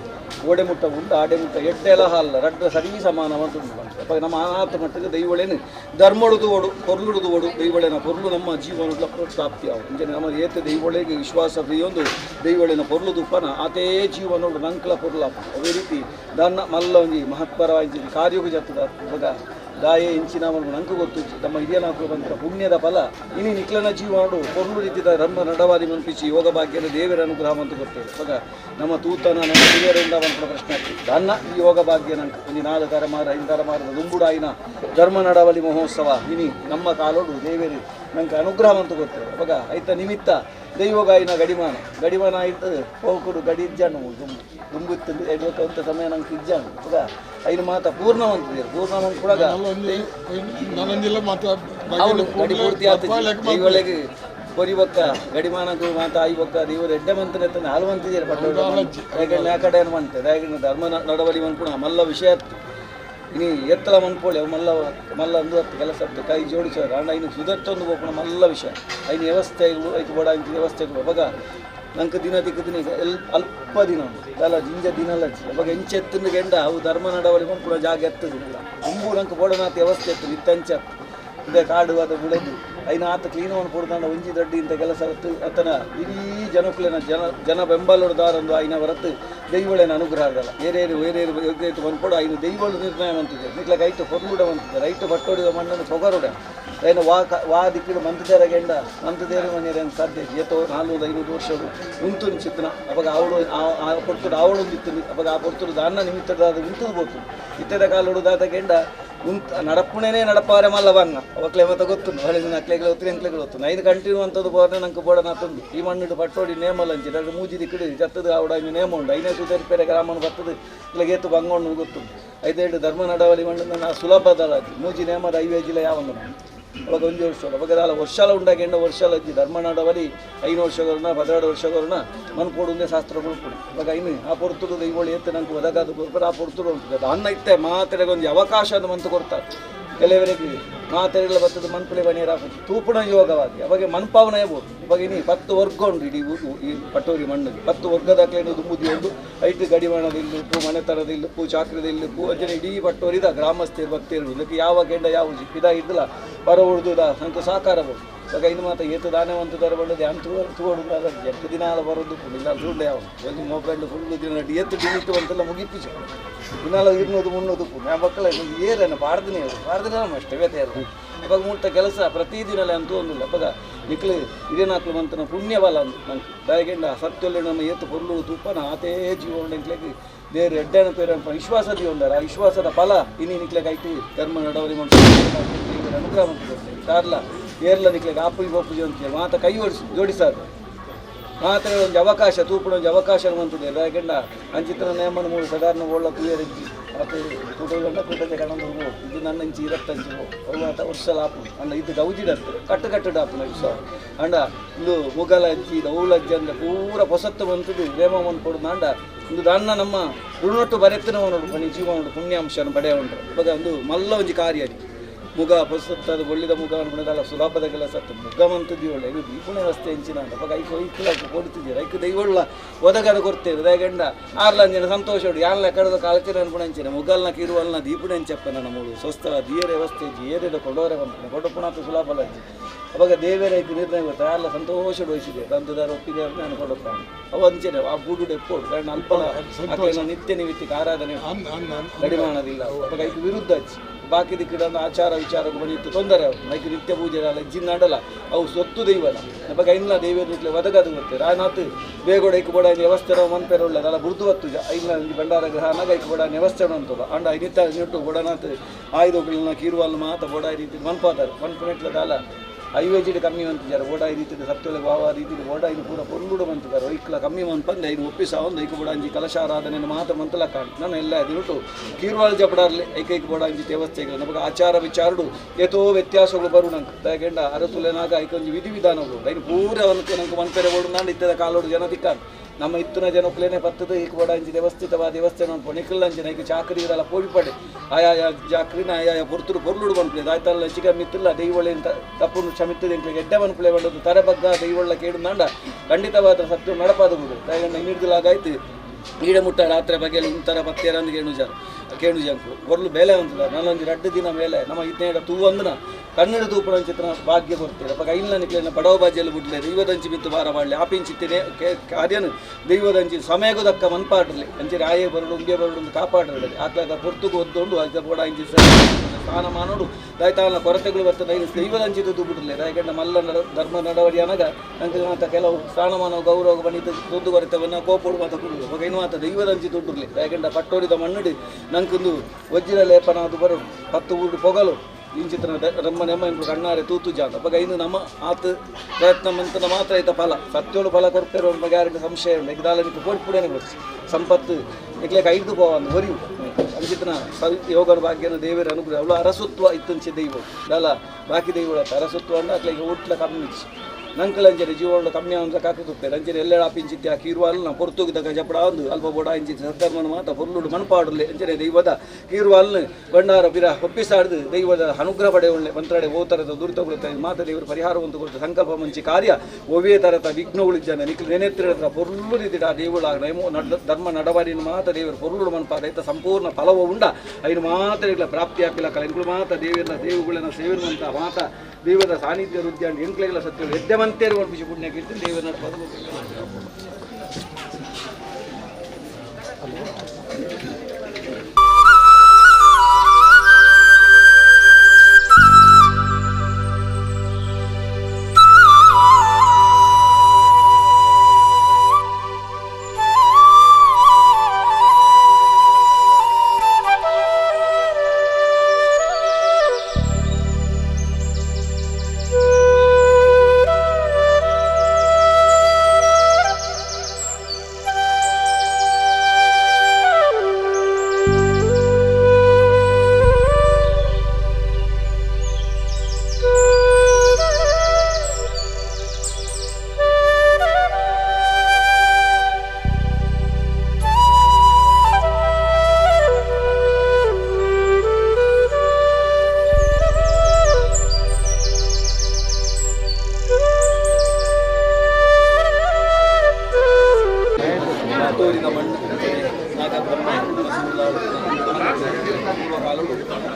ಓಡೆ ಮುಟ್ಟ ಉಂಟು ಆಡೆ ಮುಟ್ಟ ಎಡ್ಡೆಲ್ಲ ಹಾಲ ರಡ್ಡ ಸರಿ ಸಮಾನವಂತ ಉಂಟು ನಮ್ಮ ಅನಾಥ ಮಟ್ಟಿಗೆ ದೈವಳೇನು ಧರ್ಮಡುದು ಓಡು ಪೊರ್ಲುಡುದು ಓಡು ದೈವಳೇನ ಪೊರ್ಲು ನಮ್ಮ ಜೀವನದ ಪ್ರಾಪ್ತಿ ಅವು ಇಂಜನೆ ನಮ್ಮ ಏತ ದೈವಳೆಗೆ ವಿಶ್ವಾಸ ಪ್ರಿಯೊಂದು ದೈವಳಿನ ಪೊರ್ಲುದು ಉಪನ ಆತೇ ಜೀವನೋಡು ನಂಕಲ ಪೊರ್ಲಾಪ ಅದೇ ರೀತಿ ದನ್ನ ಮಲ್ಲ ಒಂಜಿ ಮಹತ್ಪರವಾಗಿ ಕಾರ್ಯಗೂ ಜತ್ತದ ಇವಾಗ ದಾಯೆ ಇಂಚಿನ ನಂಕು ಗೊತ್ತು ನಮ್ಮ ಹಿರಿಯ ನಾಲ್ಕು ಬಂತರ ಪುಣ್ಯದ ಫಲ ಇನಿ ನಿಕ್ಲನ ಜೀವಾಡು ಪೊರ್ಲು ರೀತಿಯ ಧರ್ಮ ನಡವಾದಿ ಮನ್ಪಿಸಿ ಯೋಗ ಭಾಗ್ಯದ ದೇವರ ಅನುಗ್ರಹ ಅಂತ ಕೊಡ್ತೇವೆ ಇವಾಗ ನಮ್ಮ ತೂತನ ನಮ್ಮ ಹಿರಿಯರಿಂದ ಒಂದು ಪ್ರಶ್ನೆ ಆಗ್ತದೆ ನನ್ನ ಈ ಯೋಗ ಭಾಗ್ಯ ನಂಗೆ ಒಂದು 4 ತಲೆಮಾರ 5 ತಲೆಮಾರದ ದುಂಬುಡಾಯಿನ ಧರ್ಮ ನಡವಳಿ ಮಹೋತ್ಸವ ಇನಿ ನಮ್ಮ ಕಾಲೋಡು ದೇವರಿ ನಂಗೆ ಅನುಗ್ರಹ ಅಂತ ಕೊಡ್ತೇವೆ ಇವಾಗ ಐತ ನಿಮಿತ್ತ ದೈವಗಾಯಿನ ಗಡಿಮಾನ ಆಯ್ತು ಹೋಗುಡು ಗಡಿ ಇಜ್ಜಾನು ದುಂಬುತ್ತು 51 ಸಮಯ ನಂಗೆ ಇಜ್ಜಾನು ಇವಾಗ ಐದು ಮಾತ ಪೂರ್ಣವಂತಿದೆ ಪೂರ್ಣವಂತ ಕೂಡ ಗಡಿ ಪೂರ್ತಿ ಆಗ್ತದೆ ದೈವಳಿಗೆ ಕೊರಿಬೊಕ್ಕ ಗಡಿಮಾನಗಳು ಮಾತ ಆಯ್ಬೊಕ್ಕ ದೇವರು ಎಡ್ಡೆ ಮಂತನೆ ತಂದು ಹಾಲು ಮಂತಿದ್ದೀರಿ ಪಟ್ಟೋಡು ಆ ಕಡೆ ಮಂತೆ ರಾಯಗಢ ಧರ್ಮ ನಡವಳಿ ಮನ್ಪುಣ ಮಲ್ಲ ವಿಷಯ ಇನಿ ಎತ್ತಲ ಮನ್ಪೋಳಿ ಮಲ್ಲ ಅಂದು ಹತ್ತು ಕೆಲಸ ಕೈ ಜೋಡಿಸೋರು ಅಣ್ಣ ಇನ್ನು ಸುದರ್ತೊಂದು ಹೋಗೋಣ ಮಲ್ಲ ವಿಷಯ ಐದು ವ್ಯವಸ್ಥೆಗಳು ಐದು ಬೋಡ ಇಂಥ ವ್ಯವಸ್ಥೆಗಳು ಅವಾಗ ನಂಗೆ ದಿನ ಅಲ್ಪ ದಿನ ಅಲ್ಲ ಜಿಂಜ ದಿನಲ್ಲ ಅವಾಗ ಎಂಚೆತ್ತಂದು ಗೆಂಡ ಅವು ಧರ್ಮ ನಡವಳಿ ಕೂಡ ಜಾಗ ಎತ್ತದು ಅಂಬು ನಂಗೆ ಬೋಡನಾಥ ವ್ಯವಸ್ಥೆ ಎತ್ತು ನಿತ್ತಂಚ ಇದೇ ಕಾಡು ಅದು ಬಿಡೋದು ಐನ ಆತ ಕ್ಲೀನವನ್ನು ಕೊಡ್ತಾಂಡ ಒಂಜಿ ದೊಡ್ಡಿ ಇಂಥ ಕೆಲಸ ಆತನ ಇಡೀ ಜನಕ್ಕಲೇನ ಜನ ಬೆಂಬಲದಾರೊಂದು ಐನ ಹೊರತು ದೈವಳೇನ ಅನುಗ್ರಹ ಆಗಲ್ಲ ಏರೇರು ಯೋಗ್ಯತೆ ಬಂದ್ಕೊಡು ಐನು ದೈವಳು ನಿರ್ಣಯ ಅಂತಿದೆ ನಿಕ್ಲಾಗ ಐಟು ಹೊರಗುಡ ಬಂತಿದೆ ರೈಟ್ ಬಟ್ಟೋಡಿದ ಮಣ್ಣನ್ನು ಸೊಗರುಡ ಐನ ವಾ ದಿಕ್ಕಿಡು ಮಂತದೇರ ಗೆಂಡ ಮಂತದೇರ ಮನೆಯರೇನು ಸಾಧ್ಯ ಏತೋ 400-500 ವರ್ಷಗಳು ಉಂಟು ಚಿತ್ತನ ಅವಾಗ ಅವಳು ಆ ಪೊರ್ತುಡು ಅವಳು ಇತ್ತು ಅವಾಗ ಆ ಪೊರ್ತುಡು ದಾನ ನಿಮಿತ್ತದ ಉಂಟು ಬೋತು ಇತ್ತದ ಕಾಲುಡು ದಾದ ಗೆಂಡ ನಡಪುಣೇನೆ ನಡಪಾರೆ ಮಲ್ಲವಂಗ ಅವಕ್ಲೆ ಮತ್ತೆ ಗೊತ್ತು ಹಳೆ ನಕ್ಲೆಗಳು ಹೊತ್ತು ಎಂಕ್ಲೆಗಳು ಹೊತ್ತು 5 ಕಂಟಿನ್ಯೂ ಅಂತದ್ದು ಬೋರ್ನೆ ನಂಗೆ ಬೋಡನ ತಂದು ಈ ಮಣ್ಣಿಡು ಪಟ್ಟೋಡಿ ನೇಮಲಂಚಿ ಎರಡು ಮೂಜಿ ದಿಕ್ಕಿಡು ಚತ್ತದ ಅವಡ ಇನ್ನು ನೇಮ ಉಂಡು 5 ಸುಧರಿಪೇರೆ ಗ್ರಾಮನ ಬರ್ತದೆ ಇಲ್ಲ ಗೇತು ಬಂಗೊಂಡು ಗೊತ್ತು 5 ಧರ್ಮ ನಡವಳಿ ಮಣ್ಣು ಸುಲಭದಲ್ಲ ಮೂಜಿ ನೇಮದ 5 ಜಿಲ್ಲೆ ಯಾವೊಂದು ಅವಾಗ 1 ವರ್ಷ ಅವಾಗ ವರ್ಷಾಲ ಉಂಡಾಗೆಂಡ ವರ್ಷಾಲ ಅಜ್ಜಿ ಧರ್ಮ ನಡವಳಿ 5 ವರ್ಷಗಳನ್ನ 12 ವರ್ಷಗಳನ್ನ ಮನ್ಕೊಡುಂದೇ ಶಾಸ್ತ್ರಗಳು ಕೊಡಿ ಇವಾಗ ಇನ್ನು ಆ ಪೊರ್ತುಡು ದೈವಳಿ ಎತ್ತು ನಂಗೆ ಒದಗಾದ ಕೊಡ್ತಾರೆ ಆ ಪೊರ್ತುಡು ಉಂಟು ಅನ್ನ ಇತ್ತೆ ಮಾತೆರೆಗೆ ಒಂದು ಅವಕಾಶ ಅದು ಮಂತು ಕೊಡ್ತಾರೆ ಕೆಲವರಿಗೆ ಮಾತೆರೆಗಳ ಬರ್ತದ ಮನ್ಪುಳೆ ಬಣಿಯರ ತೂಪುಣ ಯೋಗವಾಗಿ ಅವಾಗ ಮನ್ಪಾವನ ಇರ್ಬೋದು ಇವಾಗ ಇನ್ನು 10 ವರ್ಗ ಉಂಟು ಇಡೀ ಈ ಪಟ್ಟೋರಿ ಮಣ್ಣಿಗೆ 10 ವರ್ಗದಾಗಲೇ ದುಂಬುದಿ ಉಂಟು ಐಟು ಗಡಿವಾಣದ ಇಲ್ಲುಪ್ಪು ಮನೆತನದ ಇಲ್ಲುಪ್ಪು ಚಾಕ್ರದ ಇಲ್ಲುಪ್ಪು ಅಂಜನೆ ಇಡೀ ಪಟ್ಟೋರಿದ ಗ್ರಾಮಸ್ಥರು ಭಕ್ತಿರು ಇದಕ್ಕೆ ಯಾವ ಗೆಂಡ ಯಾವ ಇದಾಗಿದ್ದಲ್ಲ ಹೊರ ಉಳಿದುದ ನಂಗೆ ಸಾಕಾರಬಹುದು ಇವಾಗ ಇನ್ನು ಮಾತ್ರ ಏತು ದಾನವಂತ ತರಬಂಡದೆ ತೋಡುದು ಅದಕ್ಕೆ 8 ದಿನ ಬರೋದು ಇಲ್ಲ ಸುಳ್ಳು ಯಾವ ಒಂದು ಮೊಬೈಲ್ ಫುಲ್ ದಿನ ಎತ್ತು ಡಿಮಿಟ್ಟು ಅಂತೆಲ್ಲ ಮುಗಿಪಿಸು ದಿನಾಲ 200-300 ನಾ ಮಕ್ಕಳ ಏರೇನು ಪಾಡ್ದಿನೇ ಅಷ್ಟೇ ವ್ಯತ್ಯಾಸ ಇವಾಗ ಮುಟ್ಟ ಕೆಲಸ ಪ್ರತಿದಿನಲೇ ಅಂತೂ ಒಂದಿಲ್ಲ ಅವಾಗ ನಿಕ್ಲು ಇದೇನಾಕ್ಲು ಮಂತನ ಪುಣ್ಯವಲ್ಲ ಅಂತ ನಂಗೆ ದಯಗೆಂಡ ಸತ್ಯೊಳ್ಳೆ ನಮ್ಮ ಏತು ಪೊರ್ಲು ತುಪ್ಪನ ಆತೇ ಜೀವ ನಿಕ್ಲೆಗೆ ಬೇರೆ ಎಡ್ಡೆನ ಪೇರ ವಿಶ್ವಾಸದಿ ಒಂದಾರ ಆ ವಿಶ್ವಾಸದ ಫಲ ಇನ್ನು ನಿಕ್ಲೆಗೆ ಐತಿ ಧರ್ಮ ನಡವಳಿ ಮಾಡ್ಕೊಂಡು ಅನುಗ್ರಹ ಮಾಡ್ಕೊಡ್ತೇವೆ ಕಾರ್ಲ ಏರ್ಲ ನಿಕ್ಲೆಗೆ ಆಪುಜಿ ಬಪ್ಪುಜಿ ಅಂತೇಳಿ ಮಾತ ಕೈ ಜೋಡಿಸಾರು ಮಾತ್ರ ಒಂದು ಅವಕಾಶ ತೂಪುಣ ಒಂದು ಅವಕಾಶ ಅಂತದೆ ಯಾಕೆಂಡ ಅಂಚಿತ್ರ ನೇಮನ 3 ಸಾಧಾರಣ ಒಳ್ಳ ತುಯರಿಜ್ಜಿ ಅದು ತೂಟಗಂಡ ಕೂಟದೆ ಕಣಂದು ಇದು ನನ್ನ ಇಂಚಿ ಇರತ್ತಂಚಿ ಅವಾತ ವರ್ಷಲ ಆಪು ಅಂಡ ಇದು ಗೌಜಿಡತ್ತು ಕಟ್ಟು ಆಪುನ ವಿಶ್ವ ಅಂಡ ಇದು ಮುಗಲ ಅಜ್ಜಿ ದೌಲಜ್ಜಿ ಅಂದ್ರೆ ಪೂರ ಹೊಸತ್ತು ಬಂತದ್ದು ರೇಮವನ್ನು ಕೊಡುದು ಅಂಡ ಇದು ದಾನ್ನ ನಮ್ಮ ಋಣೊಟ್ಟು ಬರೆತ್ತಿನವನು ಪಣಿ ಜೀವನೋಡು ಪುಣ್ಯಾಂಶನ ಪಡೆಯ ಉಂಟು ಇವಾಗ ಒಂದು ಮಲ್ಲ ಒಂಜಿ ಕಾರ್ಯ ಮುಗ ಪುಸ್ತದ ಒಳ್ಳಿದ ಮುಗ ಅನ್ಬಿಡೋದಲ್ಲ ಸುಲಭದ ಕೆಲಸ ಮುಗಮಂತದ್ದು ಒಳ್ಳೆ ಇದು ದೀಪುಣ ವ್ಯವಸ್ಥೆ ಹೆಂಚಿನ ಅಂತ ಐಕು ಐಕ್ಲಾಕು ಕೊಡ್ತಿದ್ದೀರ ಐಕು ದೈವಳ್ಳ ಒದಗದ ಕೊಡ್ತೇವೆ ದಯಗಂಡ ಆರ್ಲಂಜನ ಸಂತೋಷ ಹೊಡಿ ಯಾನ್ಲ ಕಡದ ಕಾಲ್ಚಿರ ಅನ್ಬಿಡ ಹಂಚಿನ ಮುಗಲ್ನ ಕಿರುವಲ್ನ ದೀಪುಣ ಹೆಂಚಪ್ಪನ ನಮ್ಮಳು ಸ್ವಸ್ಥವ ದಿಯರ ವ್ಯವಸ್ಥೆ ಏರಿದ ಕೊಡೋರೆ ಬಂದ ಕೊಡಪುಣಾತು ಸುಲಭಲ ಅವಾಗ ದೇವರ ಐಕು ನಿರ್ಣಯ ಗೊತ್ತಾ ಎಲ್ಲ ಸಂತೋಷ ವಹಿಸಿದೆ ದಂತದಾರ ಒಪ್ಪಿಗೆ ನಾನು ಕೊಡುತ್ತಾನೆ ಅವು ಹಂಚನೆ ಆ ಬೂಡುಡೆ ಎಪ್ಪೋಡು ಕಾರಣ ಅಲ್ಪನ ನಿತ್ಯ ನಿಮಿತ್ತಿಗೆ ಆರಾಧನೆ ರೆಡಿ ಮಾಡೋದಿಲ್ಲ ಅವಾಗ ಐಕು ವಿರುದ್ಧ ಹಚ್ಚಿ ಬಾಕಿ ದಿಕ್ಕಿಡ ಆಚಾರ ವಿಚಾರಕ್ಕೆ ಬಂದಿತ್ತು ತೊಂದರೆ ಅವು ಐಕು ನಿತ್ಯ ಪೂಜೆ ಅಲ್ಲ ಇಜ್ಜಿನ ನಡಲ ಅವು ಸ್ವತ್ತು ದೈವಲ ಅವಾಗ ಇಲ್ಲ ದೈವದ ಒದಗದು ಗೊತ್ತೆ ರಾನಾಥ್ ಬೇಗೋಡ ಐಕು ಬೋಡ ವ್ಯವಸ್ಥೆ ಮನ್ಪೇರ ಒಳ್ಳೆದಲ್ಲ ಬುರ್ದು ಹೊತ್ತು ಐನ ಭಂಡಾರ ಗ್ರಹನಾಗ ಐಕು ಬೋಡ ವ್ಯವಸ್ಥೆ ಅಂತಲ್ಲ ಅಂಡ ಐನಿತ್ತ ನಿಟ್ಟು ಬೋಡನಾಥ್ ಆಯುಧಗಳನ್ನ ಕೀರುವಲ್ಲ ಮಾತ ಬೋಡ ಈ ರೀತಿ ಮನ್ಪಾತಾರೆ ಮನ್ಪನೆಟ್ಲದಲ್ಲ ಐವೇಜಿಡ್ ಕಮ್ಮಿ ಅಂತಿದ್ದಾರೆ ಓಡ ಈ ರೀತಿ ಸತ್ಯೊಳಗೆ ವಾವ ರೀತಿ ಓಡ ಇದು ಪೂರ ಪೊರ್ಲುಡು ಬಂತಿದ್ದಾರೆ ಐಕ್ಲ ಕಮ್ಮಿ ಮನ್ಪಂದು ಐದು ಒಪ್ಪಿಸ ಒಂದು ಐಕು ಬೋಡ ಅಂಜಿ ಕಲಶಾರಾಧನೆ ಮಾತ್ರ ಮಂತಲ ಕಾಣಿ ನಾನು ಎಲ್ಲ ಅದಿರುಟು ಕೀರ್ವಾಳ ಜಪಡಾರ್ಲಿ ಐಕೈಕ ಬೋಡ ಅಂಜಿ ದೇವಸ್ಥೆಗಳು ನಮಗೆ ಆಚಾರ ವಿಚಾರಡು ಏತೋ ವ್ಯತ್ಯಾಸಗಳು ಬರು ನಂಗೆ ದಯಗೆಂಡ ಅರತುಲೆನಾಗ ಐಕೊಂಜಿ ವಿಧಿವಿಧಾನಗಳು ಐದು ಪೂರ ಅವನಕ್ಕೆ ನಂಗೆ ಮನ್ಪೆರೆ ಓಡು ನಾನು ಇದ್ದದ ಕಾಲೋಡು ಜನ ತಿಕ್ಕಾನು ನಮ್ಮ ಇತ್ತಿನ ಜನಕ್ಕಲೇನೆ ಪತ್ತದ ಈಕ ಬೋಡ ಅಂಜಿ ವ್ಯವಸ್ಥಿತವಾದ ವ್ಯವಸ್ಥೆ ಅನ್ಕೊಂಡು ನಿಖಲ್ ಅಂಜಿನ ಐಕ ಚಾಕರಿ ಇರಲ್ಲ ಪೋಡಿಪಡೆ ಆಯಾ ಜಾಕ್ರಿನ ಆಯಾ ಪೊರ್ತುರು ಪೊರ್ಲುಡು ಬಂದ್ಬಿಡಿದೆ ಆಯ್ತಲ್ಲ ಚಿಕ್ಕ ಮಿತ್ತಿಲ್ಲ ದೈವಳೆ ಅಂತ ತಪ್ಪು ಕ್ಷಮಿತ್ತದೆ ಎಂಟ್ಲಿಗೆ ಎಡ್ಡೆ ಬಂದ್ಬಿಳೆ ಬಂದದ್ದು ತರಬಗ್ಗ ದೈವಳ್ಳ ಕೇಡು ನಂಡ ಖಂಡಿತವಾದ ಸತ್ಯ ನಡಪಾದ ಬಿಡು ದಯಗಂಡ ಹಿಡಿದಲಾಗಾಯ್ತು ಈಡ ಮುಟ್ಟ ರಾತ್ರಿ ಬಗೆಯಲ್ಲಿ ಇಂಥರ ಪತ್ತೆರಂದು ಕೇಣು ಜಂಕು ಒರ್ಲು ಬೇಲೆ ಅಂತಿಲ್ಲ ನಾನೊಂದು 2 ದಿನ ಮೇಲೆ ನಮ್ಮ ಇದನ್ನೇಡ ತೂ ಅಂದನ ಕನ್ನಡ ತೂಪುನ ಚಿತ್ರ ಭಾಗ್ಯ ಬರ್ತೀರ ಅಪ್ಪ ಇಲ್ಲ ನಿಕ್ಲೇನ ಬಡವ ಬಾಜಿಯಲ್ಲಿ ಬಿಡ್ಲೆ ದೈವದಂಚಿ ಬಿತ್ತು ಬಾರ ಮಾಡಲಿ ಆಪಿಂಚಿತ್ತೇನೆ ಕಾರ್ಯನು ದೈವದಂಚಿ ಸಮಯಗೂ ದಕ್ಕ ಮನ್ಪಾಡ್ರಲಿ ಅಂಚೆ ಆಯೇ ಬರಡು ಉಂಗೆ ಬರಡು ಕಾಪಾಡ್ರಲಿ ಆತ್ಲಾಗ ಪೊರ್ತುಗೂ ಒದ್ದೊಂಡು ಅದ ಬೋಡ ಇಂಚಿ ಸ್ನಾನ ಮಾಡೋಡು ದಯತಾನ ಕೊರತೆಗಳು ಬರ್ತದೆ ದೈವದಂಚಿದ್ದು ಬಿಡ್ರಲಿ ದಯಗಂಡ ಮಲ್ಲ ಧರ್ಮ ನಡವಳಿ ಅನಗ ನಂಗೆ ಮಾತ ಕೆಲವು ಸ್ಥಾನಮಾನ ಗೌರವ ಬಣಿತ ದುಡ್ಡು ಕೊರತೆವನ್ನ ಕೋಪಡು ಮಾತ ಕೊಡುದು ಅವಾಗ ಏನು ಮಾತ ದೈವದಂಚಿ ದುಡ್ಡುರ್ಲಿ ದಯಗಂಡ ಪಟ್ಟೋಡಿದ ಮಣ್ಣುಡಿ ನಂಗೊಂದು ವಜ್ರ ಲೇಪನ ಅದು ಬರೋದು 10 ಊರು ಪೊಗಲು ಇಂಚಿತ್ರ ನಮ್ಮ ನೆಮ್ಮ ಇಂಟು ಕಣ್ಣಾರೆ ತೂತು ಜಾತ ಅವಾಗ ಇನ್ನು ನಮ್ಮ ಆತ ಪ್ರಯತ್ನ ಮಂತನ ಮಾತ್ರ ಐತ ಫಲ ಸತ್ಯೋಳು ಫಲ ಕೊಡ್ತಿರೋ ಬಗ್ಗೆ ಯಾರಿಗೆ ಸಂಶಯ ಉಂಟು ಈಗ ದಾಲನಿಟ್ಟು ಪೋಡ್ಪುಡೇನೆ ಗೊತ್ತು ಸಂಪತ್ತು ಇಕ್ಲೇಕ ಐದು ಪೋವನ್ನು ಹೊರಿವು ಅಂಚಿತ್ರ ಯೋಗನ ಭಾಗ್ಯನ ದೇವರ ಅನುಗ್ರಹ ಅವಳು ಅರಸುತ್ವ ಇತ್ತಂಚೆ ದೈವ ಅಲ್ಲ ಬಾಕಿ ದೈವಳ ಅರಸುತ್ವ ಅಂದ್ರೆ ಅಕ್ಲಿಗೆ ಊಟ್ಲ ಕಮ್ಮಿ ನಂಕಲಂಜನೆ ಜೀವನ ಕಮ್ಮಿ ಅಂದ್ರೆ ಕಾಕುತ್ತೆ ಅಂಜನೆ ಎಲ್ಲೆಡ ಪಿಂಚಿತ್ತಿ ಆ ಕೀರುವಾಲ್ ನಾ ಪೊರ್ತುಗಿದಾಗ ಜಪಡ ಒಂದು ಅಲ್ಪ ಬೋಡ ಇಂಚಿತ್ತು ಸತ್ತರ್ಮನ ಮಾತ ಪೊರ್ಲುಡು ಮನ್ಪಾಡಲಿ ಅಂಜನೆ ದೈವದ ಕೀರುವಾಲ್ನ ಬಂಡಾರ ಬಿರ ಒಪ್ಪಿಸಾಡ್ದು ದೈವದ ಅನುಗ್ರಹ ಪಡೆ ಒಳ್ಳೆ ಮಂತ್ರಡೆ ಓ ಥರದ ದುರಿತ ಕೊಡುತ್ತೆ ಮಾತ ದೇವರು ಪರಿಹಾರವಂತ ಕೊಡುತ್ತೆ ಸಂಕಲ್ಪ ಮಂಚಿ ಕಾರ್ಯ ಒವ್ವೇ ಥರದ ವಿಘ್ನಗಳಿದ್ದಾನೆ ನಿಖಿಲ್ ನೆನೆತ್ತಿರ ಪೊರ್ಲು ರೀತಿ ಆ ದೇವುಳ ಧರ್ಮ ನಡವಳಿನ ಮಾತ ದೇವರು ಪೊರ್ಲುಡು ಮನ್ಪಾದ ಐತ ಸಂಪೂರ್ಣ ಫಲವ ಉಂಡ ಐದು ಮಾತ್ರ ಪ್ರಾಪ್ತಿ ಹಾಕಿಲ್ಲ ಕಲ ಇಂಗಳು ಮಾತ ದೇವರ ದೇವುಗಳನ್ನ ಸೇವಿರುವಂಥ ಮಾತ ದೇವರ ಸಾನ್ನಿಧ್ಯ ವೃದ್ಧಿ ಅಂಡ್ ಎಂಕ್ಲೆಗಳ ಸತ್ಯ ಎದ್ದೆವಂತೇರು ಒಪ್ಪಿಸಿ ಪುಣ್ಯಕ್ಕೆ ಇಟ್ಟು ದೇವರ ನಡ್ಪದ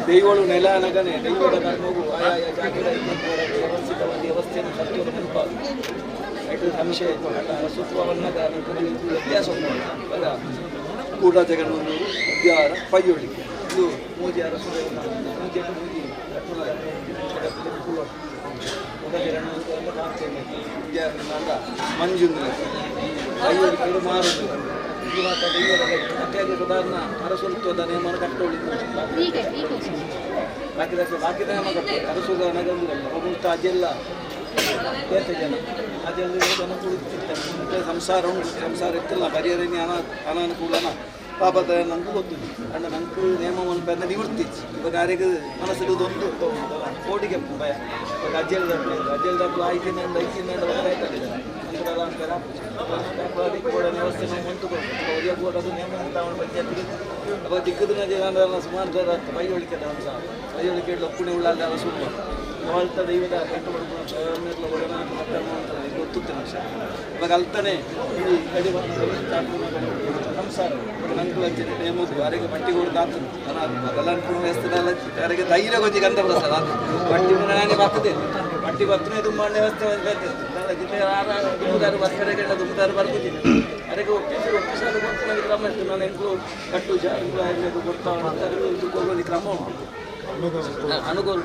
ದೈವಳು ನೆಲ ನಗನೆ ದೈವದ ಕರ್ಮವು ಆಯಾಯ ಜಾಗದ ವ್ಯವಸ್ಥಿತವಾದ ವ್ಯವಸ್ಥೆಯನ್ನು ಸತ್ಯದ ನೆನಪಾದು ಐದು ಸಂಶಯ ಅರಸುತ್ವವನ್ನದ ವ್ಯತ್ಯಾಸ ಉಂಟು ಕೂಡ ಜಗನ್ನೂರು ಉದ್ಯಾನ ಪಯ್ಯೋಳಿ ಇದು ಮೂಜಿ ಅರಸು ಮಂಜು ಪಯ್ಯೋಳಿ ಮಾರುದು ಸಾಧಾರಣ ಅರಸುತ್ವದ ನಿಯಮನ ಕಟ್ಟೋಳಿದ್ದು ಬಾಕಿದ ನಿಯಮ ಕಟ್ಟೋಳಿ ಅರಸುದ ನಗರದಲ್ಲಿ ಹೋಗುತ್ತಾ ಅದೆಲ್ಲ ಬೇತ ಜನ ಅದೆಲ್ಲ ಜನ ಕುಳಿತಿರ್ತಾರೆ ಸಂಸಾರ ಉಂಟು ಸಂಸಾರ ಇತ್ತಿಲ್ಲ ಪರಿಹರಣೆ ಅನಾನುಕೂಲನ ಪಾಪದ ನಂಗೆ ಗೊತ್ತಿದ್ದು ಅಣ್ಣ ನಂಗೆ ನೇಮವನ್ನು ಬಂದ ನಿವೃತ್ತಿ ಇವಾಗ ಯಾರಿಗೆ ಮನಸ್ಸಿಡುವುದು ಒಂದು ಕೋಟಿಗೆ ಭಯ ಇವಾಗ ಅಜ್ಜಲ್ ದಪ್ಪಲು 5 ದಿನ 5 ದಿನ ಆಯ್ತದೆ ವ್ಯವಸ್ಥೆ ನಾವು ಮುಂದೆ ಕೊಡ್ಬೋದು ಅದು ನೇಮ ಅವನ ಪಂಚಾಯತಿಗೆ ಅವಾಗ ದಿಕ್ಕದಿನ ಜನ ಸುಮಾರು ಬೈಯೊಳಿಕೆ ಅಂಶ ಬೈಯೊಳಿಕೆ ಒಪ್ಪುಣೆ ಉಳ್ಳಾದ ಸುಮ್ಮ ಅವಳ್ತ ದೈವದ ಕೆಟ್ಟು ಗೊತ್ತುತ್ತೆ ಅಂಶ ಇವಾಗ ಅಲ್ತಾನೆ ಈ ಕಡೆ ಸಂಸಾರ ನಂಗೆ ಹಚ್ಚಿದೆ ನೇಮದ್ದು ಯಾರಿಗೆ ಪಟ್ಟಿ ಕೊಡ್ದಾತು ಅದೆಲ್ಲ ಅನ್ಕೊಂಡು ವ್ಯವಸ್ಥೆ ಯಾರಿಗೆ ಧೈರ್ಯ ಗೊಂಜಿ ಗಂಧ ಬರ್ತದೆ ಅದು ಪಟ್ಟಿ ನಾನೇ ಬರ್ತದೆ ಪಟ್ಟಿ ಬರ್ತನೆ ತುಂಬ ವ್ಯವಸ್ಥೆ ದುಮ್ದಾರು ಬರ್ಕಡೆಗಳ ದುಮ್ದಾರು ಬರ್ತಿದ್ದೀನಿ ಅದಕ್ಕೆ ಒಪ್ಪಿಸಲು ನನಗೆ ಕ್ರಮ ಇತ್ತು ನಾನು ಎಂಟು ಕಟ್ಟು ಜಾಗ ಕೊಡ್ತಾ ಹೋಗೋದು ಕ್ರಮ ಉಂಟು ಅನುಕೂಲ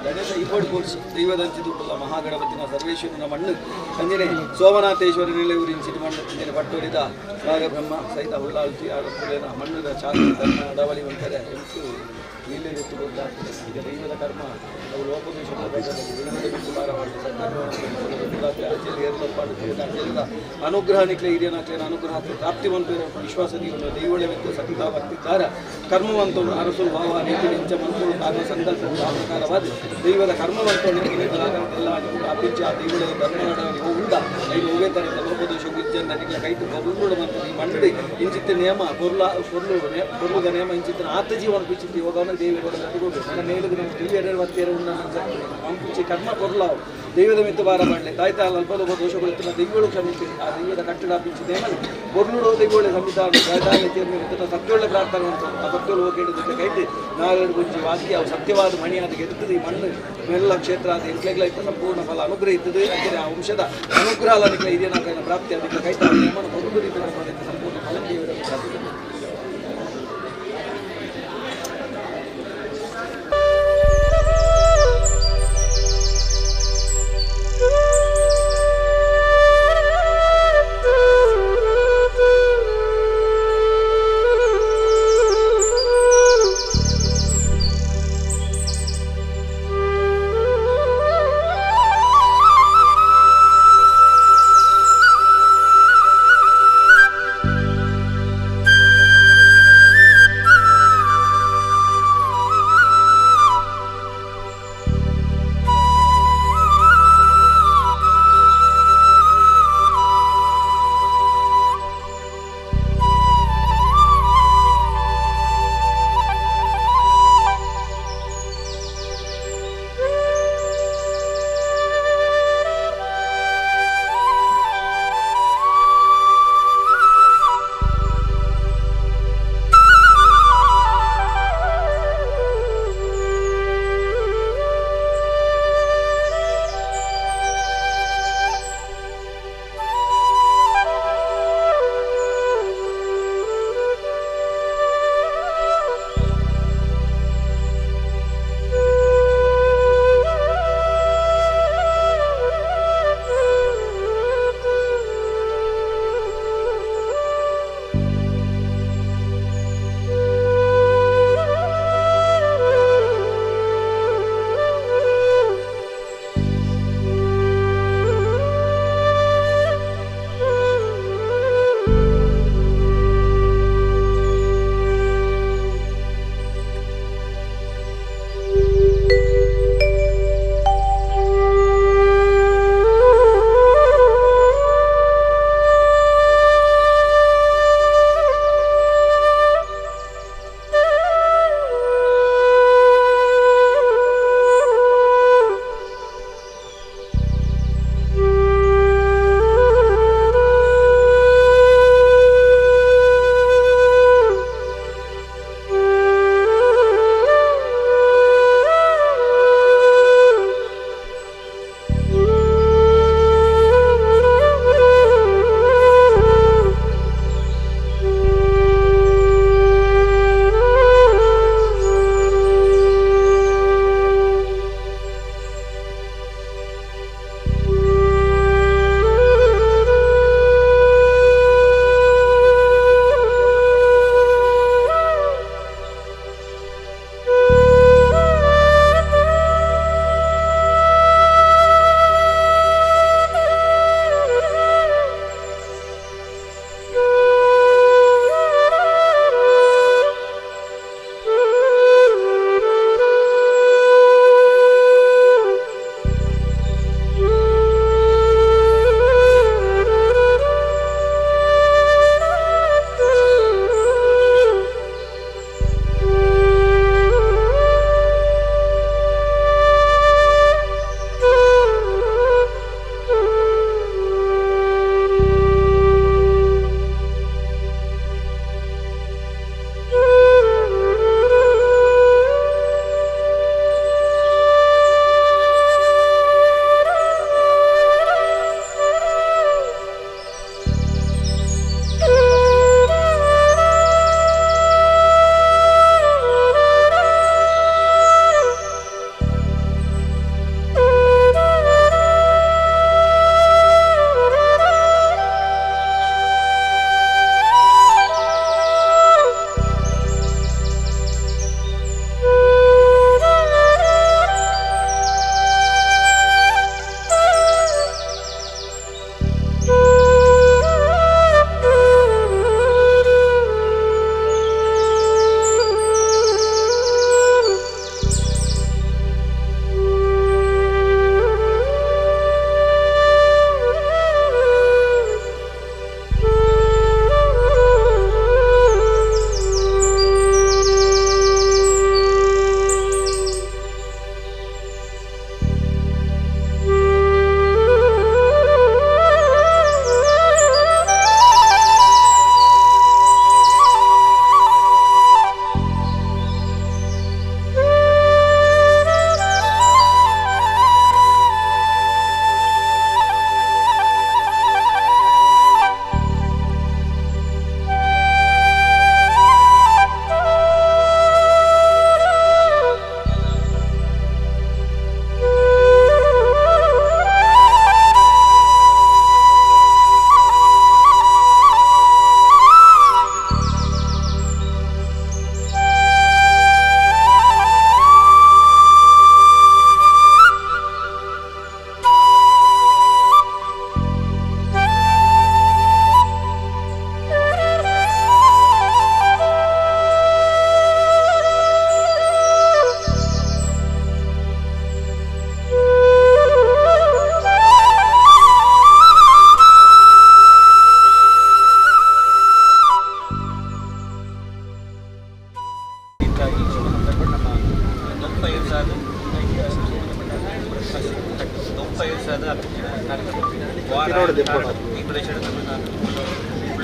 ಗಣೇಶ ಇಪ್ಪಡು ಕೋರ್ಸು ದೈವದಂಚಿದುಲ್ಲ ಮಹಾಗಣಪತಿನ ಸರ್ವೇಶ್ವರನ ಮಣ್ಣು ಅಂಜನೆ ಸೋಮನಾಥೇಶ್ವರ ನಿಲೆಯೂರಿಂಚಿನ ಮಣ್ಣು ಅಂಜನೆ ಪಟ್ಟೊಡಿದ ನಾಗಬ್ರಹ್ಮ ಸಹಿತ ಹುಲ್ಲಾಲ್ತಿ ಆಗ ಮಣ್ಣುದ ಚಾಕಿ ಧರ್ಮ ಅಡವಳಿ ಒಂದರೆ ಎಂಟು ಇಲ್ಲಿ ಎತ್ತು ಗೊತ್ತಾಗ್ತದೆ ಈಗ ದೈವದ ಕರ್ಮ ನಾವು ಲೋಪದೋಷ ಅನುಗ್ರಹ ನಿಕ್ಲೆ ಹಿರಿಯನಾಕ್ಲೇನ ಅನುಗ್ರಹ ಪ್ರಾಪ್ತಿವಂತ ವಿಶ್ವಾಸದಿಂದ ದೈವಳೆವೆಂದು ಸಹಿತ ಬರ್ತಿದ್ದಾರೆ ಕರ್ಮವಂತನು ಅರಸು ಭಾವ ನೀತಿ ನಿಂಚ ಮಂತ್ರು ತಾನು ಸಂಕಲ್ಪ ಪ್ರಕಾರವಾದ ದೈವದ ಕರ್ಮವಂತನು ಎಲ್ಲ ಅಪಿಂಚ ದೈವಳ ಧರ್ಮಗಳಲ್ಲಿ ಉಂಡ ಐದು ಉವೇತನದ ಲೋಪದೋಷ ಗುಜ್ಜಂದ ನಿಕ್ಲೆ ಕೈತು ಬರುಳುಡು ಮತ್ತು ಈ ಮಂಡಳಿ ಇಂಚಿತ್ತ ನಿಯಮ ಕೊರ್ಲುದ ನಿಯಮ ಇಂಚಿತ್ತಿನ ಆತ ಜೀವನ ಪಿಚ್ಚಿತ್ತು ಯೋಗವನ್ನು ದೇವಿಗಳ ಕಟ್ಟಿಕೊಂಡು ನನ್ನ ಮೇಲಿಗೆ ನಾವು ತಿಳಿಯರು ಮತ್ತೇರು ಅಂಕುಚಿ ಕರ್ಮ ಕೊರ್ಲಾವು ದೈವದ ಮಿತ್ತು ಬಾರ ಮಾಡಲಿ ತಾಯ್ತಾ ಅಲ್ಪಲೋಪ ದೋಷಗೊಳಿಸಿದ ದೈವಗಳು ಕ್ಷಮಿಸಿ ಆ ದೈವದ ಕಟ್ಟಡ ಪಿಚ್ಚಿದೇಮಲ್ಲಿ ಕೊರ್ಲುಡು ದೈವಗಳ ಸಂವಿಧಾನ ಕಾಯ್ದಾನ ಸತ್ಯೊಳ್ಳೆ ಪ್ರಾರ್ಥನೆ ಉಂಟು ಆ ಸತ್ಯಗಳು ಹೋಗಿಡಿದ ಕೈತಿ ನಾಗರ ಗುಂಜಿ ವಾಕ್ಯ ಅವು ಸತ್ಯವಾದ ಮಣಿಯಾದ ಗೆದ್ದುತ್ತದೆ ಈ ಮಣ್ಣು ಮೆಲ್ಲ ಕ್ಷೇತ್ರ ಅದು ಎಂಟ್ಲೆಗಳ ಸಂಪೂರ್ಣ ಫಲ ಅನುಗ್ರಹ ಇರ್ತದೆ ಅಂದರೆ ಆ ವಂಶದ ಅನುಗ್ರಹ ಅಲ್ಲಿಗೆ ಹಿರಿಯನಾಗನ ಪ್ರಾಪ್ತಿ ಅದಕ್ಕೆ ಕೈತಾ ನಿಯಮನ ಕೊಡುಗು ರೀತಿಯ ಸಂಪೂರ್ಣ ಫಲ ದೇವರ ಪ್ರಾರ್ಥನೆ.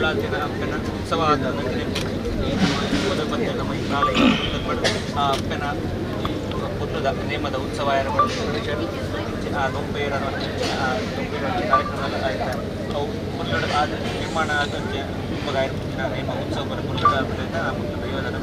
ಉಳ್ಳಾಲ್ತಿನ ಅಪ್ಪನ ಉತ್ಸವ ಆದಂಗೆ ಮತ್ತೆ ನಮ್ಮ ಈ ಕಾಲೇಜ್ ಅಪ್ಪನ ಪುತ್ತದ ನೇಮದ ಉತ್ಸವ ಏರ್ಪಡಿಸಿದ ಆ ದೊಂಬೆರ ಕಾರ್ಯಕ್ರಮ ಆಯ್ತು ಅವು ಮುಲ್ಲಡ ಆದ ನಿರ್ಮಾಣ ಆದಂತೆ ನೇಮ ಉತ್ಸವ ಮುಲ್ಲಡ ದೈವದ